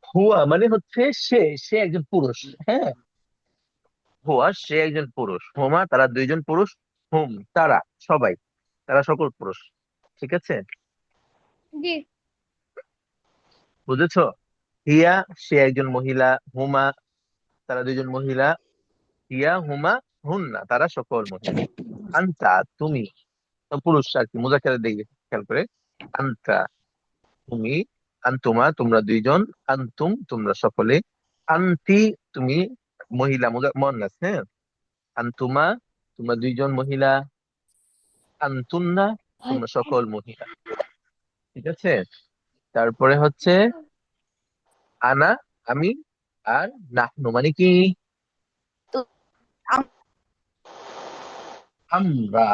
হুয়া মানে হচ্ছে সে, সে একজন পুরুষ। হ্যাঁ, হুয়া সে একজন পুরুষ, হুমা তারা দুইজন পুরুষ, হুম তারা সবাই, তারা সকল পুরুষ। ঠিক আছে, জি বুঝেছো? হিয়া সে একজন মহিলা, হুমা তারা দুইজন মহিলা, হিয়া হুমা হুন্না তারা সকল মহিলা। আনতা তুমি, তো পুরুষ আর কি, মুজাক্কারের দিকে খেয়াল করে। আনতা তুমি, আনতুমা তোমরা দুইজন, আনতুম তোমরা সকলে, আনতি তুমি মহিলা, মুয়ান্নাস। হ্যাঁ, আনতুমা তোমরা দুইজন মহিলা, আনতুন্না তোমরা সকল মহিলা। ঠিক আছে, তারপরে হচ্ছে আনা আমি, আর নাহনু মানে কি? তো আমরা।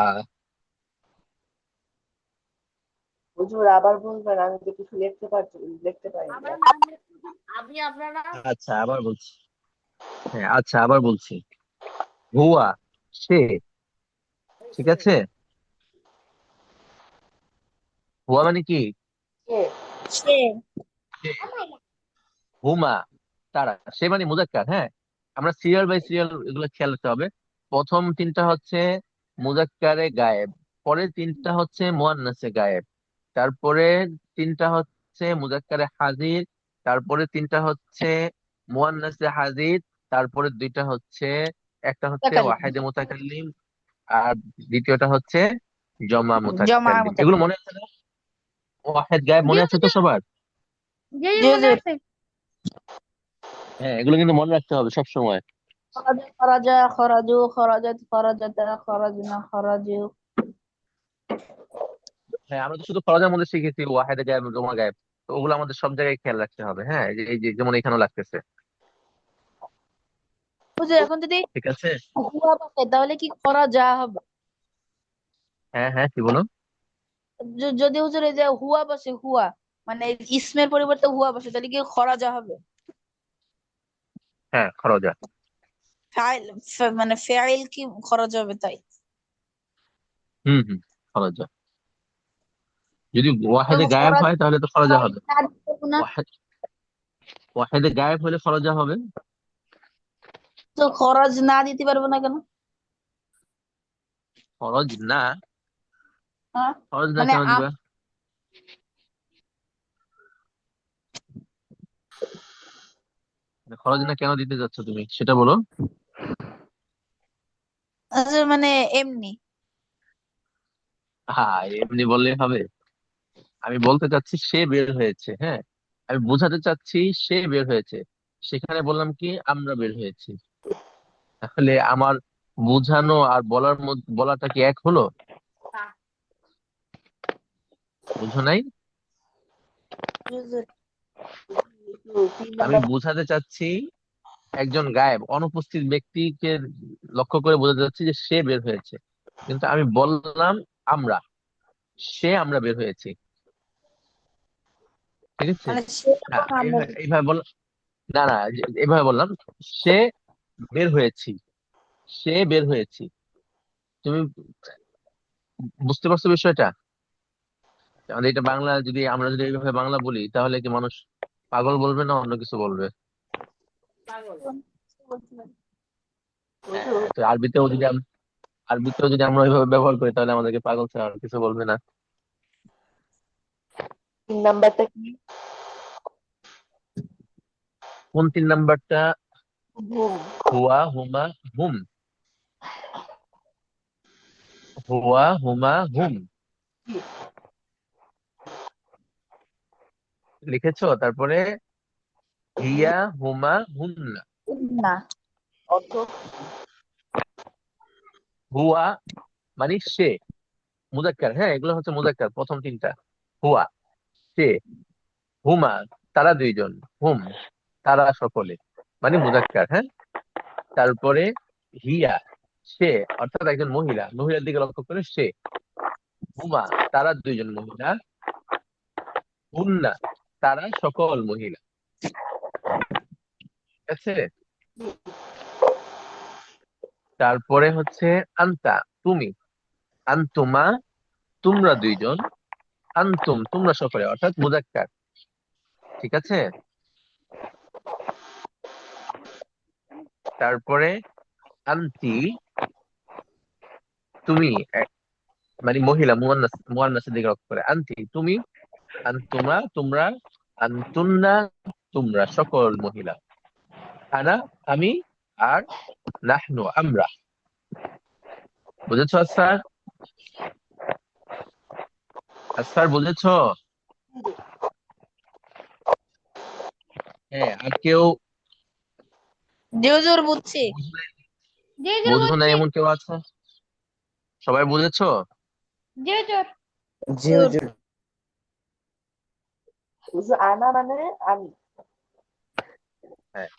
হুজুর আবার বলবেন আমি তো কিছু লিখতে পারি না আমরা নাম আমি আপনারা আচ্ছা আবার বলছি। হ্যাঁ আচ্ছা আবার বলছি। হুয়া সে। ঠিক এসে আছে, হুয়া মানে কি? কে সে সে। হুমা তারা, সে মানে মুজাক্কার। হ্যাঁ, আমরা সিরিয়াল বাই সিরিয়াল এগুলো খেয়াল রাখতে হবে। প্রথম তিনটা হচ্ছে মুজাক্কারে গায়েব, পরের তিনটা হচ্ছে মুয়ান্নাসে গায়েব, তারপরে তিনটা হচ্ছে মুজাক্কারে হাজির, তারপরে তিনটা হচ্ছে মুয়ান্নাসে হাজির, তারপরে দুইটা হচ্ছে, একটা হচ্ছে তাকালি। ওয়াহিদে মুতাকাল্লিম, আর দ্বিতীয়টা হচ্ছে জমা জমা মুতাকাল্লিম, এগুলো মুতাকাল্লিম। মনে আছে না? ওয়াহেদ গায়েব জি মনে আছে তো হুজুর, সবার? জি জি জি মনে হুজুর। আছে। হ্যাঁ, এগুলো কিন্তু মনে রাখতে হবে সব সময়। খরাজা খরাজা খরাজু খরাজাত খরাজাতা খরাজনা খরাজু। হ্যাঁ, আমরা তো শুধু ফরজের মধ্যে শিখেছি ওয়াহেদ গায়েব জমা গায়েব, তো ওগুলো আমাদের সব জায়গায় খেয়াল রাখতে হবে। হ্যাঁ, এই যে যেমন এখানেও লাগতেছে। হুজুর এখন যদি ঠিক আছে। হুয়া বসে তাহলে কি খরাজা হবে? হ্যাঁ হ্যাঁ, কি বলো? যদি হুজুর এই যে হুয়া বসে, হুয়া মানে ইসমের পরিবর্তে হুয়া বসে তাহলে কি খরাজা হবে? হ্যাঁ, খরজা। ফাইল মানে ফাইল কি খরাজা হবে তাই? হুম হুম, খরজা। যদি ওয়াহেদে গায়েব খরাজ হয় তাহলে তো খরজা খরাজ হবে। না দিতে পারবো না। ওয়াহেদ ওয়াহেদে গায়েব হলে খরজা হবে। তো খরাজ না দিতে পারবো না কেন? খরচ না, হ্যাঁ খরচ না মানে কেন দিবা? মানে খরচ না কেন দিতে যাচ্ছ তুমি সেটা বলো। আচ্ছা, মানে এমনি। হ্যাঁ, এমনি বললেই হবে? আমি বলতে চাচ্ছি সে বের হয়েছে। হ্যাঁ, আমি বোঝাতে চাচ্ছি সে বের হয়েছে, সেখানে বললাম কি আমরা বের হয়েছি। তাহলে আমার বোঝানো আর বলাটা কি এক হলো? বুঝো নাই? হুজুর, তিন আমি নাম্বার বোঝাতে চাচ্ছি একজন গায়েব অনুপস্থিত ব্যক্তিকে লক্ষ্য করে বোঝাতে চাচ্ছি যে সে বের হয়েছে, কিন্তু আমি বললাম আমরা, আমরা বের হয়েছি। ঠিক আছে। মানে সে না, এবং আমরা। এইভাবে বল, না না, এইভাবে বললাম সে বের হয়েছি, সে বের হয়েছি। তুমি বুঝতে পারছো বিষয়টা? আমাদের এটা বাংলা, যদি আমরা যদি এইভাবে বাংলা বলি তাহলে কি মানুষ পাগল বলবে না অন্য কিছু বলবে? পাগল। হ্যাঁ, তো আরবিতেও যদি আমরা ওইভাবে ব্যবহার করি তাহলে আমাদেরকে পাগল ছাড়া আর কিছু বলবে না। তিন নাম্বারটা কি? কোন 3 নাম্বারটা? ঘুম। হুয়া হুমা হুম। হুয়া হুমা হুম লিখেছো? তারপরে হিয়া হুমা হুন্না। না। অর্থ? হুয়া মানে সে, মুজাক্কার। হ্যাঁ, এগুলো হচ্ছে মুজাক্কার, প্রথম 3টা। হুয়া সে, হুমা তারা 2জন, হুম তারা সকলে, মানে মুজাক্কার। হ্যাঁ, তারপরে হিয়া সে, অর্থাৎ একজন মহিলা, মহিলার দিকে লক্ষ্য করে সে। হুমা তারা 2জন মহিলা, হুন্না তারা সকল মহিলা। ঠিক আছে। তারপরে হচ্ছে আন্তা তুমি, আন্তুমা তোমরা 2জন, আন্তুম তোমরা সকলে, অর্থাৎ মুজাক্কার। ঠিক আছে। তারপরে আন্তি তুমি, মানে মহিলা, মুয়ান্নাসের দিকে লক্ষ্য করে আন্তি তুমি, আন্তুমা তোমরা, আন্তুন্না তোমরা সকল মহিলা, আনা আমি, আর নাহনু আমরা। বুঝেছো স্যার? স্যার বুঝেছো? হ্যাঁ, আর কেউ জি হুজুর, বুঝছি। জি জি বুঝো না বুঝছি। এমন কেউ আছে? সবাই বুঝেছো? জি হুজুর। জি হুজুর, হুজুর। বুঝছো, আনা মানে আমি। হ্যাঁ।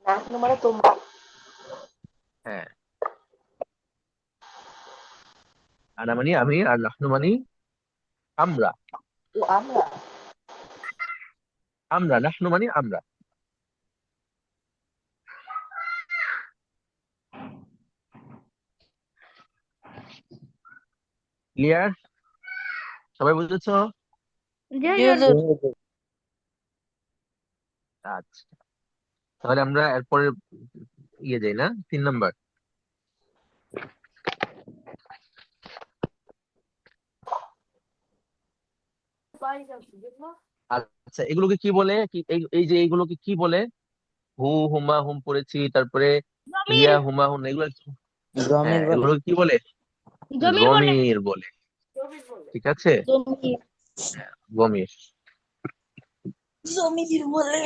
নাহনু মানে তোমরা। হ্যাঁ, আনা মানি আমি, আর নাহনু মানি আমরা। ও আমরা। নাহনু মানি আমরা। ক্লিয়ার? সবাই বুঝেছো? জি জি হুজুর। জি হুজুর। হুজুর। আচ্ছা, তাহলে আমরা এরপরে যাই না, 3 নাম্বার। পাই যাচ্ছি দেখো। আচ্ছা, এগুলোকে কি বলে? কি এই যে এইগুলোকে কি বলে? হু, হুমা, হুম পড়েছি, তারপরে জমির হিয়া, হুমা, হুম, এগুলো জমির হ্যাঁ, বলে। এগুলো কি বলে? জমির বলে। জমির বলে। জমির বলে। ঠিক আছে, জমি জমির। জমির বলে।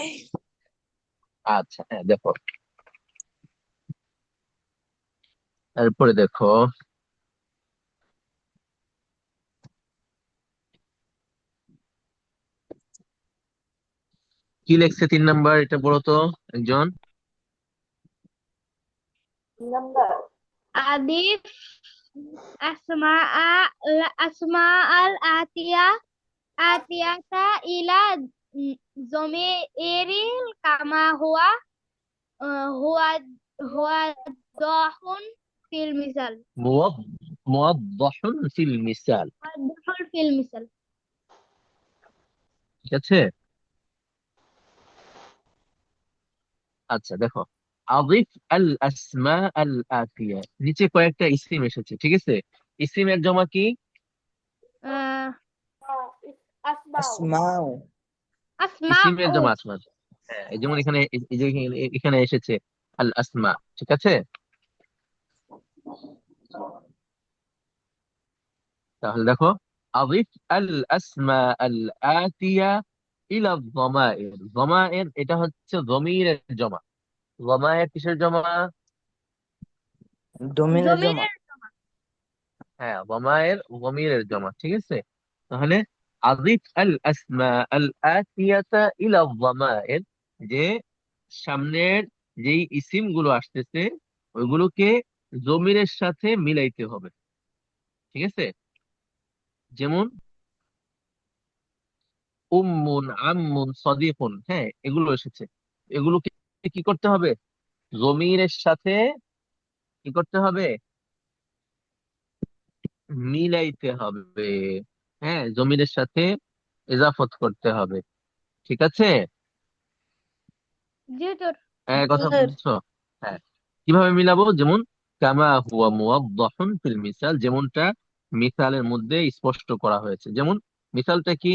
আচ্ছা, হ্যাঁ, দেখো তারপরে দেখো কি লেখছে 3 নাম্বার, এটা বলো তো একজন। নাম্বার আদিফ আসমা আসমা আল আতিয়াতা ইলা জমিরিল কামা হুয়া হুয়া দহুন ফিল মিসাল। মুওয়াদ্দাহুন ফিল মিসাল। দহুন ফিল মিসাল। ঠিক আছে। আচ্ছা, দেখো আদিফ আল আসমা আল আতিয়া, নিচে কয়েকটা ইসিম এসেছে, ঠিক আছে? ইসিমের জমা কি? আহ, আসমাও। আসমাউ। ইসিমের আসমাউ। জমা আসমা। হ্যাঁ, এই যেমন এখানে এই যে এখানে এসেছে আল আসমা, ঠিক আছে? তাহলে দেখো আদিফ আল আসমা আল আতিয়া ইলা যমায়ের। যমায়ের এটা হচ্ছে যমিরের জমা। যমায়ের কিসের জমা? দমিনের জমা। জমিরের। হ্যাঁ, যমায়ের যমিরের জমা, ঠিক আছে? তাহলে আদিফ আল আসমা আল আতিয়াতা ইলা যমায়ের, যে সামনের যেই ইসিম গুলো আসতেছে ওইগুলোকে জমিরের সাথে মিলাইতে হবে, ঠিক আছে? যেমন উম্মুন, আম্মুন, সদিকুন, হ্যাঁ, এগুলো এসেছে। এগুলোকে কি করতে হবে? জমিরের সাথে কি করতে হবে? মিলাইতে হবে। হ্যাঁ, জমিরের সাথে ইজাফত করতে হবে, ঠিক আছে? জি তোর। হ্যাঁ, কথা বুঝছো? হ্যাঁ, কিভাবে মিলাবো? যেমন কামা হুয়া মুওয়াদ্দাহুন ফিল মিসাল, যেমনটা মিসালের মধ্যে স্পষ্ট করা হয়েছে। যেমন মিসালটা কি?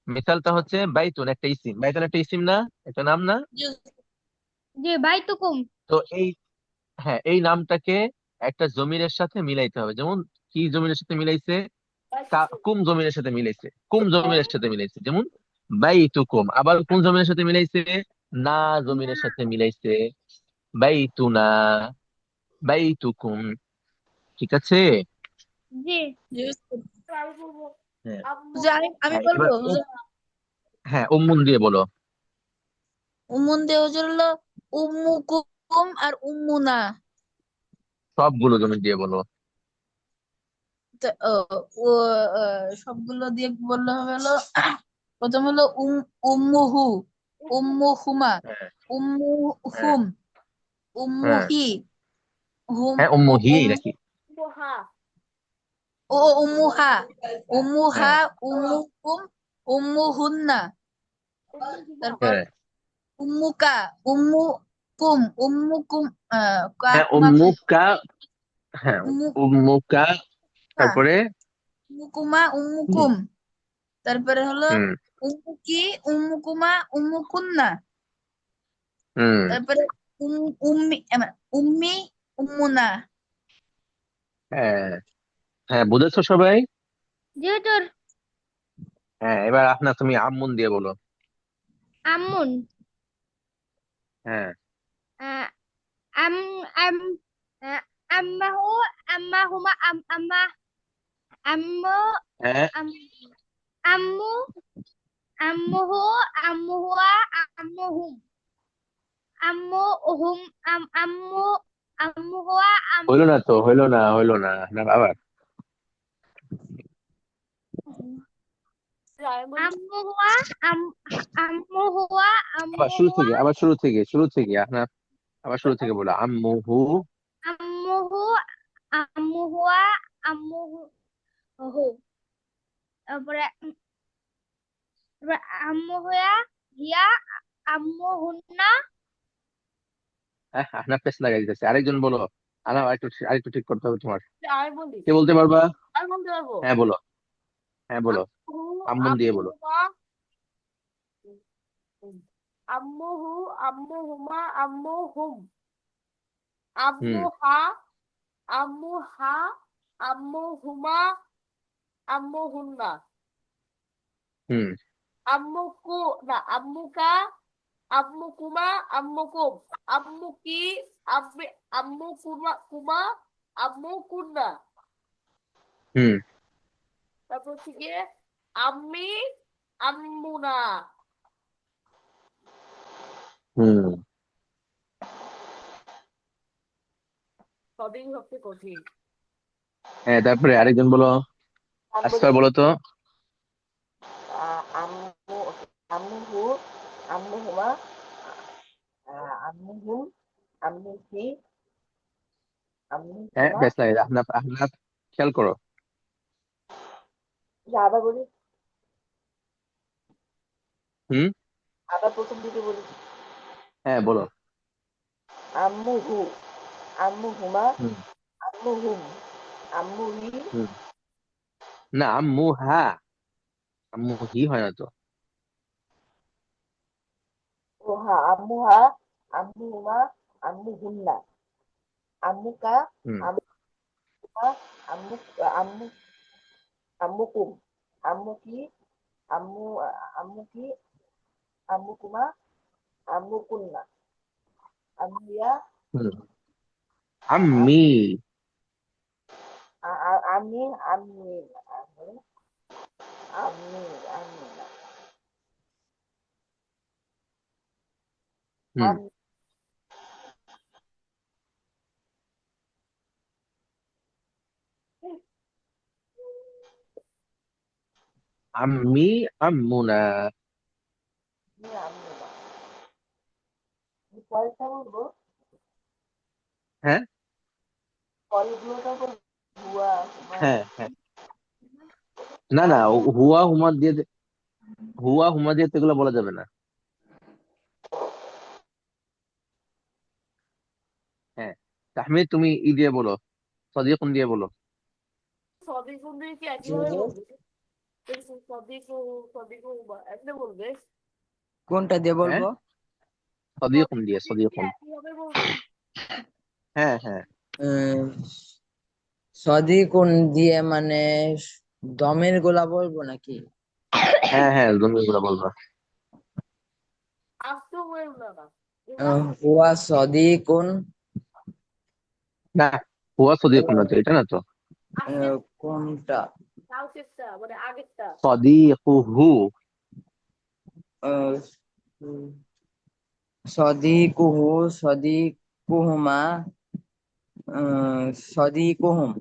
মিসালটা হচ্ছে বাইতুন, একটা ইসিম। বাইতুন একটা ইসিম না, একটা নাম না? জি বাইতুকুম। তো হ্যাঁ, এই নামটাকে একটা জমিরের সাথে মিলাইতে হবে। যেমন কি জমিরের সাথে মিলাইছে? কুম জমিরের সাথে মিলাইছে, কুম জমিরের সাথে মিলাইছে। যেমন বাইতুকুম। আবার কোন জমিরের সাথে মিলাইছে? না জমিরের সাথে মিলাইছে, বাইতুনা, বাইতুকুম, ঠিক আছে? জি। আমি বলবো হ্যাঁ, আম্মু। হুজুর, আমি হ্যাঁ, বলবো এবার হুজুর। হ্যাঁ, উম্মুন দিয়ে বলো। উম্মুন দিয়ে হুজুর হলো উম্মুকুম আর উম্মুনা। সবগুলো জমির দিয়ে বলো। তো, ও সবগুলো দিয়ে বললে হবে হলো প্রথম হলো উম্মুহু, উম্মুহুমা, হ্যাঁ, হ্যাঁ, উম্মুহুম, হ্যাঁ, উম্মুহি, হুম, হ্যাঁ, উম্মুহি উম নাকি? হা। ও উম্মুহা, উম্মুহা, হ্যাঁ, উম্মুকুম, উম্মুহুন্না। তারপর হ্যাঁ, উম্মুকা, উম্মুকুম, উম্মুকুম, হ্যাঁ, মাফ, উম্মুকা। হ্যাঁ, উম্মুকা। উম্মুকা, তারপরে উম্মুকুমা, হুম, উম্মুকুম। তারপরে হলো হুম, উম্মুকি, উম্মুকুমা, উম্মুকুন্না। হুম, তারপরে উম্মি, উম্মি, উম্মুনা। হ্যাঁ, হ্যাঁ, বুঝেছো সবাই? জি তোর। হ্যাঁ, এবার আপনার তুমি আম্মুন দিয়ে বলো। আমুন। হ্যাঁ, আহ, আম আম আহ, আম্মাহু আম্মাহুমা আম্মু হ্যাঁ, আম আম্মু আম্মুহু আম্মুহুয়া আম্মুহুম আম্মুহুম আম্মু আম্মুহুয়া হইলো না তো, আম্মুহুম হইলো না, হইলো না, না আবার। আমি বলি আম্মুহুয়া আম্মুহুয়া আবার শুরু আম্মুহুয়া থেকে, শুরু থেকে আপনার, আবার শুরু থেকে বলো। আম্মুহু। আম্মুহু আম্মুহুয়া আম্মুহু। তারপরে আম্মুহুয়া হিয়া আম্মুহুন্না। হ্যাঁ, আপনার পেছ লাগাই দিতেছে, আরেকজন বলো। আরেকটু ঠিক করতে হবে তোমার। আমি বলি কে বলতে পারবা? আমি বলতে পারবো। হ্যাঁ, বলো। হ্যাঁ, বলো। আম্মু আম্মুন দিয়ে বলো। আম্মুমা আম্মুহু, আম্মুহুমা, আম্মুহুম, হুম আম্মুহা, আম্মুহা, আম্মুহুমা, আম্মুহুন্না, হুম আম্মুকু না আম্মুকা, আম্মুকুমা, আম্মুকুম, আম্মুকি, আম্মি, আম্মুকুমা, আম্মুকুন্না। হুম তারপর হচ্ছে গিয়ে আম্মি, আম্মুনা। হুম সবই সবচেয়ে কঠিন। হ্যাঁ, তারপরে আরেকজন বলো। আমি বলি আজকাল বলো তো। আম্মু, আম্মুহু, আম্মুহুমা, আম্মুহুম, আম্মুকি, হ্যাঁ, আম্মুকুমা। বেশ লাগে। আহনাফ আহনাফ খেয়াল করো। আবার বলি, হুম আবার প্রথম দিকে বলি। হ্যাঁ, বলো। আম্মুহু, আম্মুহুমা, হুম আম্মুহুম, আম্মুহি, হুম না, আম্মু হা, আম্মু হি হয় না তো। ওহা, আম্মুহা, আম্মুহুমা, আম্মুহুন্না, আম্মুকা, হুম আম্মুমা, আম্মু, আম্মু, আম্মুকুম, আম্মুকি, আম্মু, আম্মুকি, আম্মুকুমা, আম্মুকুন্না, আম্মিয়া, হুম আম্মি। আমি, আমি, আমি, আমি, আমি, হুম আমি, আম্মি, আম্মুনা। আমি, পরেরটা বলবো, হ্যাঁ পরেরগুলোটা বলবো, হুয়া, হুমা, হ্যাঁ হ্যাঁ না না, আম্মু, হুয়া হুমা দিয়ে তো এগুলো বলা যাবে না। হ্যাঁ, তাহমিদ তুমি ই দিয়ে বলো, সদিকুন দিয়ে বলো। সবই সুন্দরী কি জি একইভাবে জি। বলবে? এরকম সদিকু, সদিকু এমনি বলবে? কোনটা দিয়ে হ্যাঁ, বলবো? সদিকুন দিয়ে, সদিক কি সদিকুন। একইভাবে বলবে? হ্যাঁ হ্যাঁ উম, সদি কোন দিয়ে মানে দমের গোলা বলবো নাকি? হ্যাঁ হ্যাঁ, তুমি এগুলো বলবা। আসতো হয়ে না না এগুলা হুয়া সদি কোন না, হুয়া সদিকুন না তো, এটা না তো। আসছে কোনটা? তাও চেষ্টা মানে আগেরটা। সদিকুহু। আহ, সদি কুহু, সদি কুহুমা, সদি কুহুম,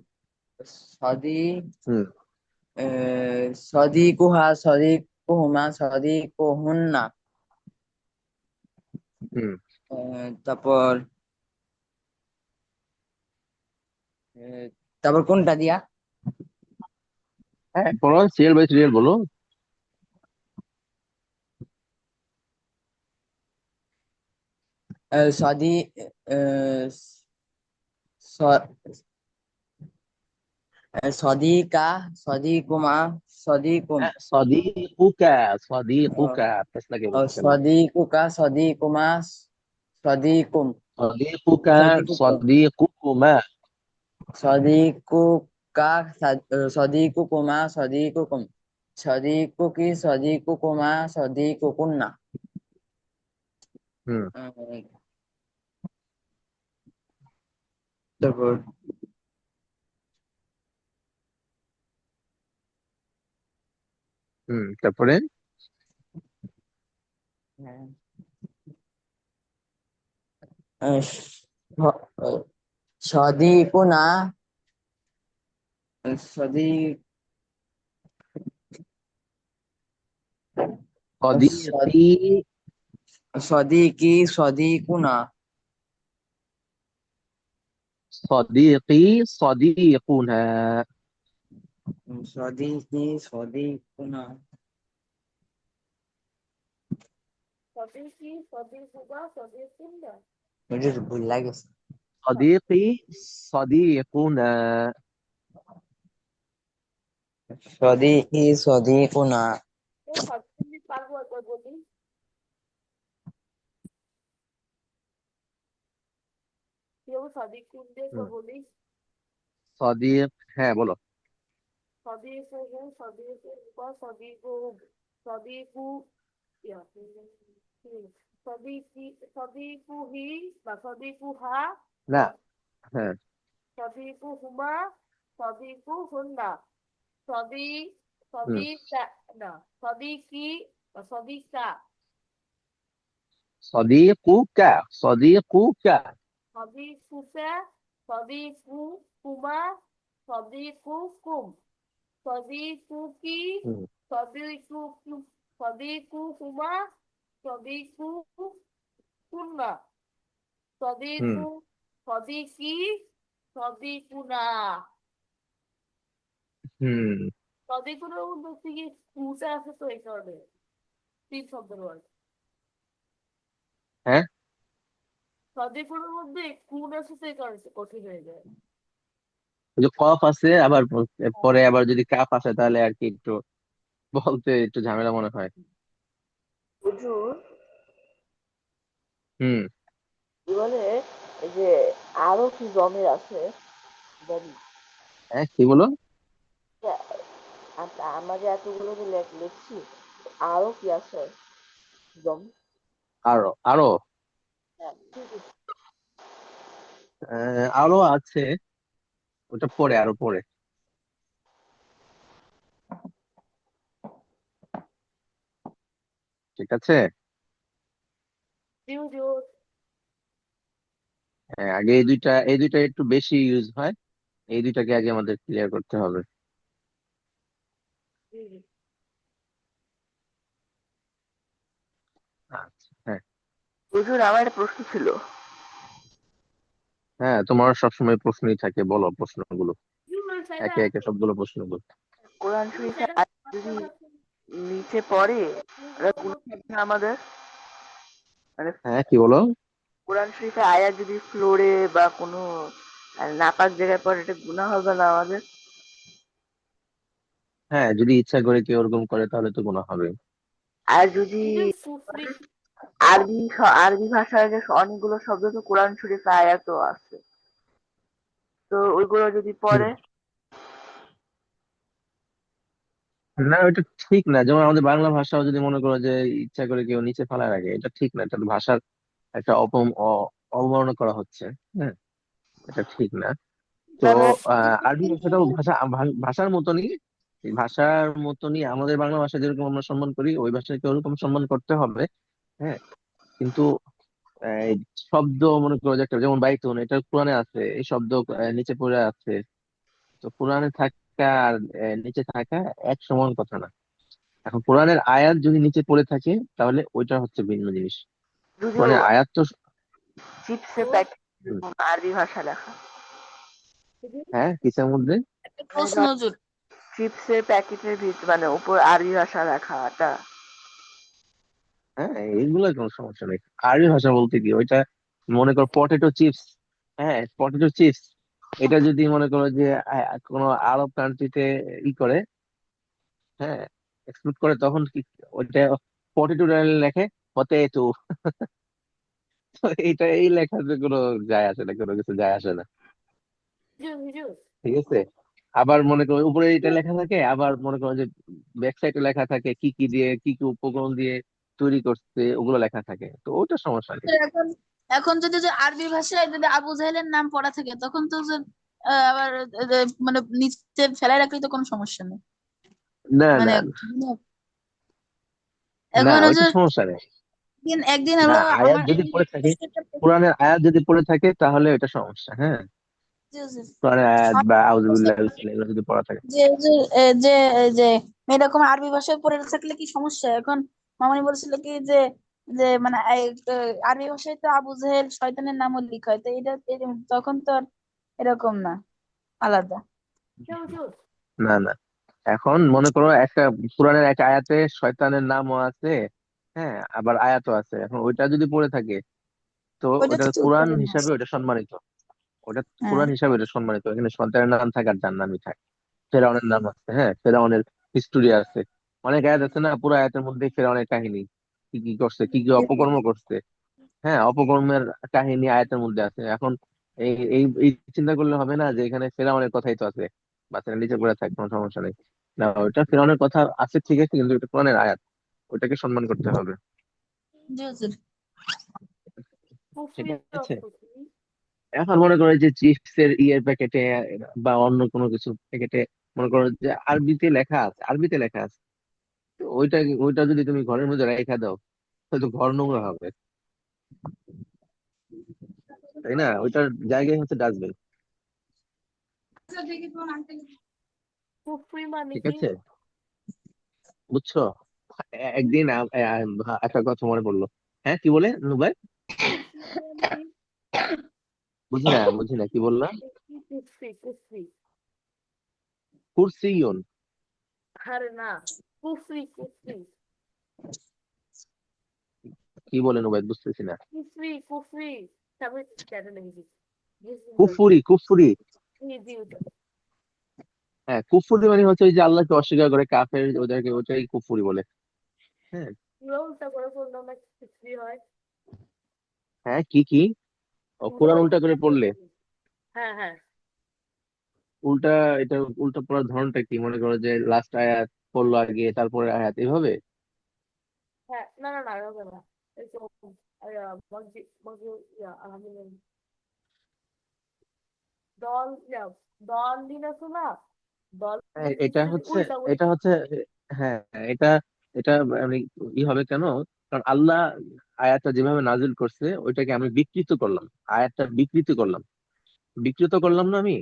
সদি হুম সদি কুহা, সদি কুহুমা, সদি কুহুন্না। হুম তারপর তারপর কোনটা দিয়া? হ্যাঁ, বলো, সিরিয়াল বাই সিরিয়াল বলো। সদি সদিকা, সদিকুমা, সদিকুম, হ্যাঁ, সদিকুকা, সদিকুকা বেশ লাগে বলতে গেলে। সদিকুকা, সদিকুমা, সদিকুম, সদিকুকা, সদিকুকুম, সদিকুকুমা। সদিকুকা, সদিকুকুমা, সদিকুকুম, সদিকুকি, সদিকুকুমা, সদিকুকুন্না। হুম তারপর তারপরে আহ, সদিকুনা, সদি সদিকি, সদিকি, সদিকুনা, সদিকি, সদিকুনা। সদিকি, সদিকুনা। সদিক কি সদিক হুবা সদিক কুন্না। মুঝে তো ভুল লাগেছে। সদিকি, সদিকুনা। সদিকি, সদিকুনা। ও 45 পারবো একবার বলি। কেউ সাদিকুন দিয়ে তো হুম। বলিস সদিক, হ্যাঁ বলো। সাদিকুহু সাদিকু সাদিকু ইয়া সাদিকি সাদিকুহি বা সাদিকুহা না, হ্যাঁ, সাদিকুহুমা সাদিকুহুন্না সাদি হুম, সাদিকা না সাদিকি বা সাদিকা সদিকুকা, সদিকুকা। সাদিকুকা সাদিকুকুমা সাদিকুকুম সাদিকুকি হুম, সাদিকুকুম সাদিকুকুমা সাদিকুকুন্না হুম, সাদিকু সাদিকি সাদিকুনা হুম। সাদিকুনার মধ্যে হচ্ছে কি কুটা আছে তো এই কারণে তিন শব্দের ওয়ার্ড হ্যাঁ, সাদিকুনার মধ্যে কুন আছে তো এই কারণে কঠিন হয়ে যায় ওই যে কফ আছে, আবার পরে আবার যদি কাফ আসে তাহলে আর কি একটু বলতে একটু ঝামেলা মনে হয়। হুজুর হুম। কি বলে এই যে আরো কি জমের আছে জানি হ্যাঁ, কি বলো? আমরা যে এতগুলো যে লিখছি আরো কি আছে জম আরো, আরো, হ্যাঁ আরো আছে, ওটা পরে, আরো পরে। ঠিক আছে। দিও দিও হ্যাঁ, আগে এই দুইটা একটু বেশি ইউজ হয়, এই দুইটাকে আগে আমাদের ক্লিয়ার করতে হবে। আচ্ছা, হ্যাঁ। হুজুর আমার একটা প্রশ্ন ছিল হ্যাঁ, তোমার সবসময় প্রশ্নই থাকে, বলো প্রশ্নগুলো, দিও সাইডা একে একে সবগুলো প্রশ্নগুলো। কোরআন শরীফে সাইডা আয়াত যদি নিচে পড়ে ওটা গুনাহ হবে না আমাদের মানে হ্যাঁ, কি বলো? কোরআন শরীফে আয়াত যদি ফ্লোরে বা কোনো নাপাক জায়গায় পড়ে এটা গুনাহ হবে না আমাদের হ্যাঁ, যদি ইচ্ছা করে কেউ ওরকম করে তাহলে তো গুনাহ হবে। আর যদি এটা সুফরি আরবি ভাষায় যে অনেকগুলো শব্দ তো কোরআন শরীফে আয়াতও আছে তো ওইগুলো যদি হুম। পড়ে না, ওইটা ঠিক না। যেমন আমাদের বাংলা ভাষাও যদি মনে করো যে ইচ্ছা করে কেউ নিচে ফেলায় রাখে, এটা ঠিক না। এটা তো ভাষার একটা অবমাননা করা হচ্ছে। হ্যাঁ, এটা ঠিক না। তো আরবি ভাষাটাও ভাষার মতনই, এই ভাষার মতনই আমাদের বাংলা ভাষা যেরকম আমরা সম্মান করি, ওই ভাষাকে ওরকম সম্মান করতে হবে। হ্যাঁ, কিন্তু এই শব্দ মনে করো যে একটা, যেমন বাইতুন, এটা কোরআনে আছে, এই শব্দ নিচে পড়ে আছে। তো কোরআনে থাকা আর নিচে থাকা এক সমান কথা না। এখন কোরআনের আয়াত যদি নিচে পড়ে থাকে তাহলে ওইটা হচ্ছে ভিন্ন জিনিস। যদিও কোরআনের আয়াত তো চিপসের প্যাকেট হুম, আরবি ভাষা লেখা হ্যাঁ, কিসের মধ্যে? একটা মানে প্রশ্ন ধর হুজুর। চিপসের প্যাকেটের ভিতর মানে উপর আরবি ভাষা লেখাটা হ্যাঁ, এইগুলো কোনো সমস্যা নেই। আরবি ভাষা বলতে কি ওইটা, মনে করো পটেটো চিপস, হ্যাঁ, পটেটো চিপস, এটা যদি মনে করো যে কোনো আরব কান্ট্রিতে ই করে, হ্যাঁ, এক্সপোর্ট করে, তখন কি ওইটা পটেটো লেখে পটেটো। তো এইটা এই লেখাতে কোনো যায় আসে না, কোনো কিছু যায় আসে না। হুজুর হুজুর ঠিক আছে। আবার মনে করো উপরে এটা লেখা থাকে, আবার মনে করো যে ব্যাক সাইডে লেখা থাকে কি কি দিয়ে, কি কি উপকরণ দিয়ে তৈরি করছে, ওগুলো লেখা থাকে, তো ওটা সমস্যা নেই। এখন এখন যদি যে আরবি ভাষায় যদি আবু জাহেলের নাম পড়া থাকে তখন তো যে আবার মানে নিচে ফেলায় রাখলে তো কোনো সমস্যা নেই। না, মানে না, না, এখন ওইটা হচ্ছে সমস্যা নেই। একদিন একদিন না, হলো আয়াত আমার যদি পড়ে থাকে, কোরআনের আয়াত যদি পড়ে থাকে তাহলে ওইটা সমস্যা। হ্যাঁ, কোরআনের আয়াত বা আউযুবিল্লাহি বিসমিল্লাহ এগুলো যদি পড়া থাকে। যে যে যে যে এরকম আরবি ভাষায় পড়ে থাকলে কি সমস্যা? এখন মামনি বলছিল কি যে যে মানে আরবি ভাষায় তো আবু জেহেল শয়তানের নামও লেখা হয়, তো এটা তখন তো আর এরকম না, আলাদা। হুজুর না, না, এখন মনে করো একটা কোরআনের এক আয়াতে শয়তানের নামও আছে, হ্যাঁ, আবার আয়াতও আছে, এখন ওইটা যদি পড়ে থাকে তো ওইটা ওটা তো চলতে কোরআন হবে না। হিসাবে ওটা সম্মানিত। ওটা হ্যাঁ, কোরআন হিসাবে ওটা সম্মানিত, এখানে সন্তানের নাম থাকে আর জান্নামই থাকে। ফেরাউনের নাম আছে, হ্যাঁ, ফেরাউনের হিস্টোরি আছে, অনেক আয়াত আছে না, পুরো আয়াতের মধ্যে ফেরাউনের কাহিনী, কি কি করছে, কি কি অপকর্ম করছে। হ্যাঁ, অপকর্মের কাহিনী আয়াতের মধ্যে আছে। এখন এই চিন্তা করলে হবে না যে এখানে ফেরাউনের কথাই তো আছে, বাচ্চারা নিচে পড়ে থাক, কোনো সমস্যা নেই। না, ওইটা ফেরাউনের কথা আছে ঠিক আছে, কিন্তু এটা কোরআনের আয়াত, ওটাকে সম্মান করতে হবে। জি হুজুর। ঠিক কুফরি আছে। অর্থ কি? এখন মনে করো যে চিপস এর প্যাকেটে বা অন্য কোনো কিছু প্যাকেটে মনে করো যে আরবিতে লেখা আছে, আরবিতে লেখা আছে, তো ওইটা ওইটা যদি তুমি ঘরের মধ্যে রেখে দাও, হয়তো ঘর নোংরা হবে, তাই না? ওইটার জায়গায় হচ্ছে ডাস্টবিন। কুফরি মানে ঠিক কি? আছে, বুঝছো? একদিন একটা কথা মনে পড়লো। হ্যাঁ, কি বলে নুবাই? কুফরি মানে কি? বুঝি না কি বললাম। কুফরি কুফরি। কুরসিয়ুন। আরে না, কুফরি কুফরি। কি বলে নুবাই, বুঝতেছি না। কুফরি কুফরি। তবে জানে না কিছু। কুফুরি, কুফুরি। জি ওটা। হ্যাঁ, কুফুরি মানে হচ্ছে ওই যে আল্লাহকে অস্বীকার করে কাফের, ওদেরকে ওটাই কুফুরি বলে। হ্যাঁ। পুরো উল্টা করে পড়লে না কুফরি হয়। হ্যাঁ, কি ও পুরো কোরআন উল্টা উল্টা করে করে পড়লে পড়লে। হ্যাঁ হ্যাঁ উল্টা, এটা উল্টা পড়ার ধরনটা কি? মনে করো যে লাস্ট আয়াত পড়লো আগে, তারপরে আয়াত, এভাবে? হ্যাঁ, না না না হবে না। এরকম মসজি মসজি আলহামদুলিল্লাহ দল দল দিন আছে না, দল হ্যাঁ, দিন এটা যদি হচ্ছে উল্টা করে এটা হচ্ছে হ্যাঁ, এটা এটা মানে হবে কেন? কারণ আল্লাহ আয়াতটা যেভাবে নাজিল করছে ওইটাকে আমি বিকৃত করলাম, আয়াতটা বিকৃত করলাম, বিকৃত করলাম না আমি?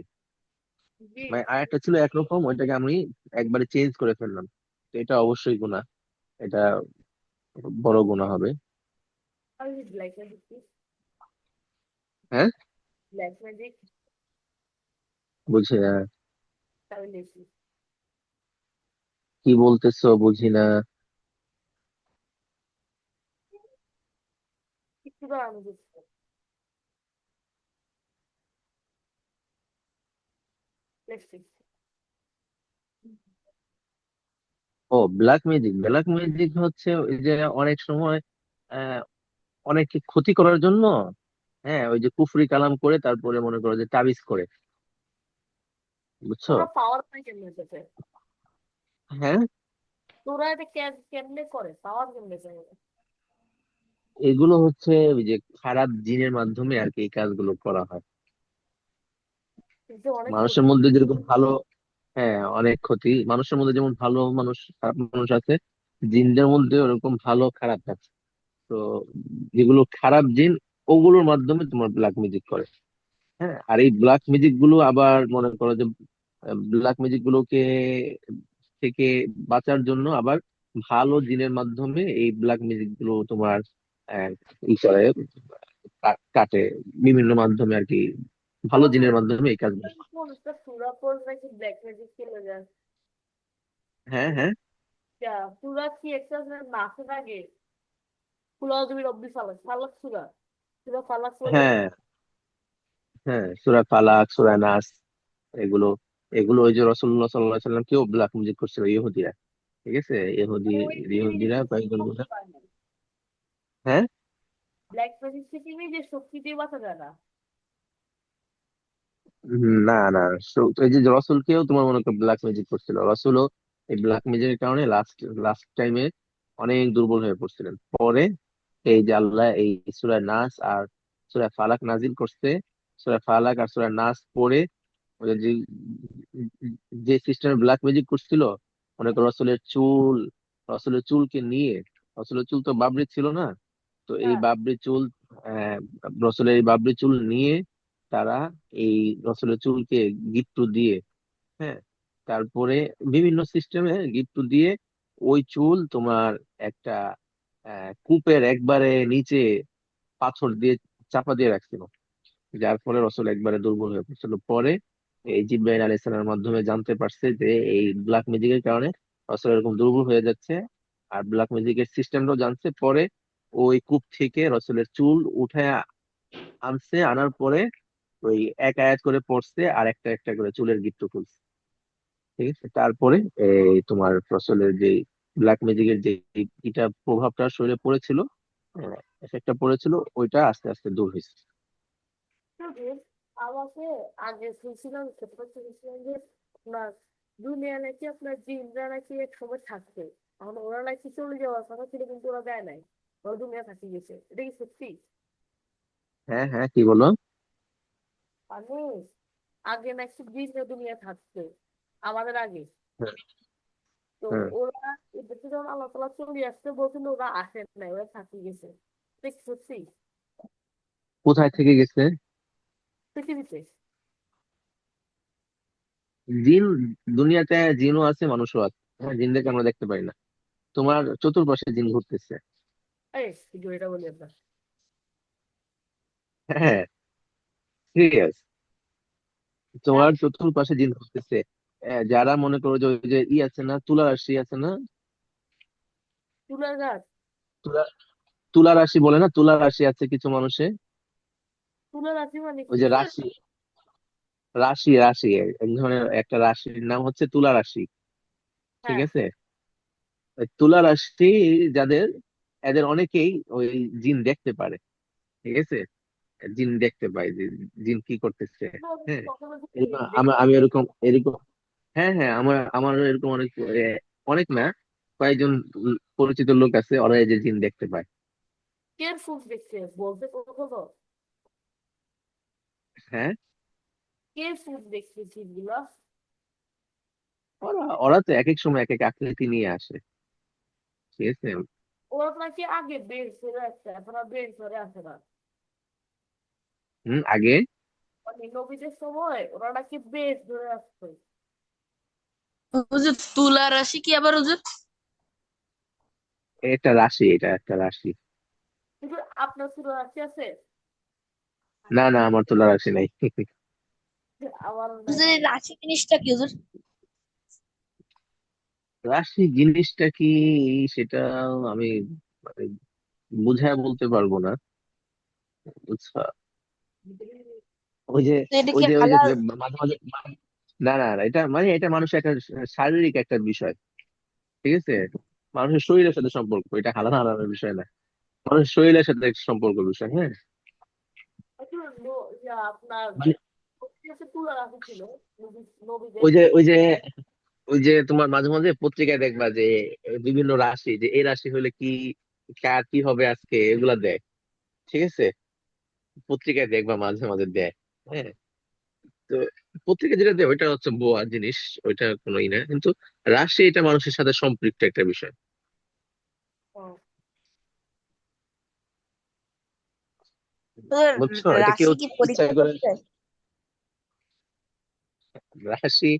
জি। মানে আয়াতটা ছিল একরকম, ওইটাকে আমি একবারে চেঞ্জ করে ফেললাম, তো এটা অবশ্যই গুনাহ, এটা বড় গুনাহ হবে। আর ব্ল্যাক ম্যাজিক কি? হ্যাঁ, ব্ল্যাক ম্যাজিক বুঝি না, তাহলে কি? কি বলতেছো, বুঝি না। একটু দাঁড়ানো বুঝতে। ও, ব্ল্যাক ম্যাজিক, ব্ল্যাক ম্যাজিক হচ্ছে ওই যে অনেক সময় আহ অনেককে ক্ষতি করার জন্য, হ্যাঁ, ওই যে কুফরি কালাম করে তারপরে মনে করো যে তাবিজ করে, বুঝছো? ওরা পাওয়ার পায় কেমনে পেতে? হ্যাঁ, তোরা এটা কেমনে করে, পাওয়ার কেমনে পায় ওরা? এগুলো হচ্ছে ওই যে খারাপ জিনের মাধ্যমে আর কি এই কাজগুলো করা হয়। কিন্তু অনেক মানুষের ক্ষতি। মধ্যে যেরকম ভালো, হ্যাঁ, অনেক ক্ষতি, মানুষের মধ্যে যেমন ভালো মানুষ খারাপ মানুষ আছে, জিনদের মধ্যে ওরকম ভালো খারাপ আছে। তো যেগুলো খারাপ জিন, ওগুলোর মাধ্যমে তোমার ব্ল্যাক ম্যাজিক করে। হ্যাঁ, আর এই ব্ল্যাক ম্যাজিক গুলো আবার মনে করো যে ব্ল্যাক ম্যাজিক গুলোকে থেকে বাঁচার জন্য আবার ভালো জিনের মাধ্যমে এই ব্ল্যাক ম্যাজিক গুলো তোমার আহ, ই করে, কাটে বিভিন্ন মাধ্যমে আর কি, ভালো আমাদের জিনের মাধ্যমে এই কাজ। কোন একটা সূরা পড়লে নাকি ব্ল্যাক ম্যাজিক চলে যায়। হ্যাঁ, হ্যাঁ, সূরা কি একটা নাচের আগে কুল আউযু বিরাব্বি ফালাক, ফালাক সূরা, সূরা ফালাক পড়লে। হ্যাঁ, হ্যাঁ, সূরা ফালাক, সূরা নাস, এগুলো এগুলো ওই যে রাসূলুল্লাহ সাল্লাল্লাহু আলাইহি সাল্লাম কেও ব্ল্যাক ম্যাজিক করছিল ইহুদিরা। ঠিক আছে, ওই ইহুদিরা কয়েকজন শক্তি মিলে। পায় না। হ্যাঁ। ব্ল্যাক ম্যাজিক থেকে নিজের শক্তি দিয়ে বাঁচা যায় না। না, না, তো এই যে রসুলকেও তোমার মনে করো ব্ল্যাক ম্যাজিক করছিল, রসুলও এই ব্ল্যাক ম্যাজিকের কারণে লাস্ট লাস্ট টাইমে অনেক দুর্বল হয়ে পড়ছিলেন। পরে এই যে আল্লাহ এই সূরা নাস আর সূরা ফালাক নাজিল করছে, সূরা ফালাক আর সূরা নাস পড়ে ওই যে যে সিস্টেমে ব্ল্যাক ম্যাজিক করছিল, মনে করো রসুলের চুলকে নিয়ে, রসুলের চুল তো বাবরি ছিল না, তো এই হ্যাঁ। বাবরি চুল, আহ রসুলের এই বাবরি চুল নিয়ে তারা এই রসুলের চুলকে গিফট দিয়ে, হ্যাঁ, তারপরে বিভিন্ন সিস্টেমে গিফট দিয়ে ওই চুল তোমার একটা কূপের একবারে নিচে পাথর দিয়ে চাপা দিয়ে রাখছিল, যার ফলে রসুল একবারে দুর্বল হয়ে পড়ছিল। পরে এই জিব্রাইল আলাইহিস সালামের মাধ্যমে জানতে পারছে যে এই ব্ল্যাক ম্যাজিকের কারণে রসুল এরকম দুর্বল হয়ে যাচ্ছে, আর ব্ল্যাক ম্যাজিকের সিস্টেমটাও জানছে। পরে ওই কূপ থেকে রসুলের চুল উঠে আনছে, আনার পরে ওই এক আয়াত করে পড়ছে আর একটা একটা করে চুলের গিট্টু খুলছে। ঠিক আছে, তারপরে এই তোমার ফসলের যে ব্ল্যাক ম্যাজিকের যে এটা প্রভাবটা শরীরে পড়েছিল, এফেক্টটা পড়েছিল, ওইটা আস্তে আস্তে দূর হয়েছে। তবে আমাকে আগে শুনছিলাম ছোটবেলা শুনছিলাম যে আপনার দুনিয়া নাকি আপনার জিনরা নাকি এক সময় থাকবে, এখন ওরা নাকি চলে যাওয়ার কথা ছিল কিন্তু ওরা দেয় নাই, ওরা দুনিয়া থাকি গেছে, এটা কি সত্যি? হ্যাঁ হ্যাঁ, কি বলো? মানে আগে নাকি জিনরা দুনিয়া থাকতো আমাদের আগে, হ্যাঁ তো হ্যাঁ। ওরা এদেরকে যখন আল্লাহ তালা চলে আসতে বলছিল ওরা আসেন নাই, ওরা থাকি গেছে, এটা কি সত্যি? কোথায় থেকে গেছে? পৃথিবীতে। জিন, দুনিয়াতে জিনও আছে মানুষও আছে। হ্যাঁ, জিনদেরকে আমরা দেখতে পাই না। তোমার চতুর্পাশে জিন ঘুরতেছে। এই কিন্তু এটা বলি আপনার। হ্যাঁ, সিরিয়াস। হ্যাঁ, তোমার চতুর্পাশে জিন ঘুরতেছে। যারা মনে করো যে ওই যে আছে না, তুলা রাশি আছে না? তুলার গাছ। তুলা তুলা রাশি বলে না, তুলা রাশি আছে কিছু মানুষে। তুলা রাশি মানে ওই কি? যে রাশি, রাশি রাশি এক ধরনের একটা রাশির নাম হচ্ছে তুলা রাশি। ঠিক হ্যাঁ। আছে? ওই তুলা রাশি যাদের, এদের অনেকেই ওই জিন দেখতে পারে। ঠিক আছে? জিন দেখতে পায় যে জিন কি করতেছে। হ্যাঁ, কখনো এরকম দেখি। আমি এরকম এরকম। হ্যাঁ হ্যাঁ, আমার এরকম অনেক অনেক না, কয়েকজন পরিচিত লোক আছে, ওরা এই যে জিন দেখতে পায়। কেয়ারফুল দেখছে বলতে কখনো। হ্যাঁ, কেয়ারফুল দেখছে জিনিসগুলো। ওরা ওরা তো এক এক সময় এক এক আকৃতি নিয়ে আসে। ঠিক আছে? ওরা নাকি আগে বের করে আসছে, এখন আর বের করে আসে না। আগে। মানে নবীদের সময় ওরা নাকি বের ধরে আসতো। হুজুর তুলা রাশি কি আবার হুজুর? এটা রাশি, এটা একটা রাশি। কিন্তু আপনার তুলা রাশি আছে? না না, আমার তুলা রাশি নাই। আমার নাই। হুজুর এই রাশি জিনিসটা কি হুজুর? রাশি জিনিসটা কি, সেটা আমি মানে বুঝায় বলতে পারবো না। বুঝছো? ওই যে তো এটা ওই কি যে ওই যে হালাল? মাঝে মাঝে না না না, এটা মানে এটা মানুষের একটা শারীরিক একটা বিষয়। ঠিক আছে? মানুষের শরীরের সাথে সম্পর্ক, এটা হালাল হারামের বিষয় না। মানুষের শরীরের সাথে একটা সম্পর্ক বিষয়। হ্যাঁ, আসলে আপনার মানে তুলা রাশি ছিল নবীদের। ওই যে তোমার মাঝে মাঝে পত্রিকায় দেখবা যে বিভিন্ন রাশি, যে এই রাশি হলে কি, কার কি হবে আজকে, এগুলা দেয়। ঠিক আছে? পত্রিকায় দেখবা মাঝে মাঝে দেয়। হ্যাঁ, তো পত্রিকা যেটা দেয় ওইটা হচ্ছে বোয়া জিনিস, ওইটা কোনো ই না, কিন্তু রাশি এটা মানুষের সাথে সম্পৃক্ত একটা বিষয়। হুজুর, বুঝছো? এটা কেউ রাশি কি ইচ্ছা পরীক্ষা করে। করতে হয়? রাশি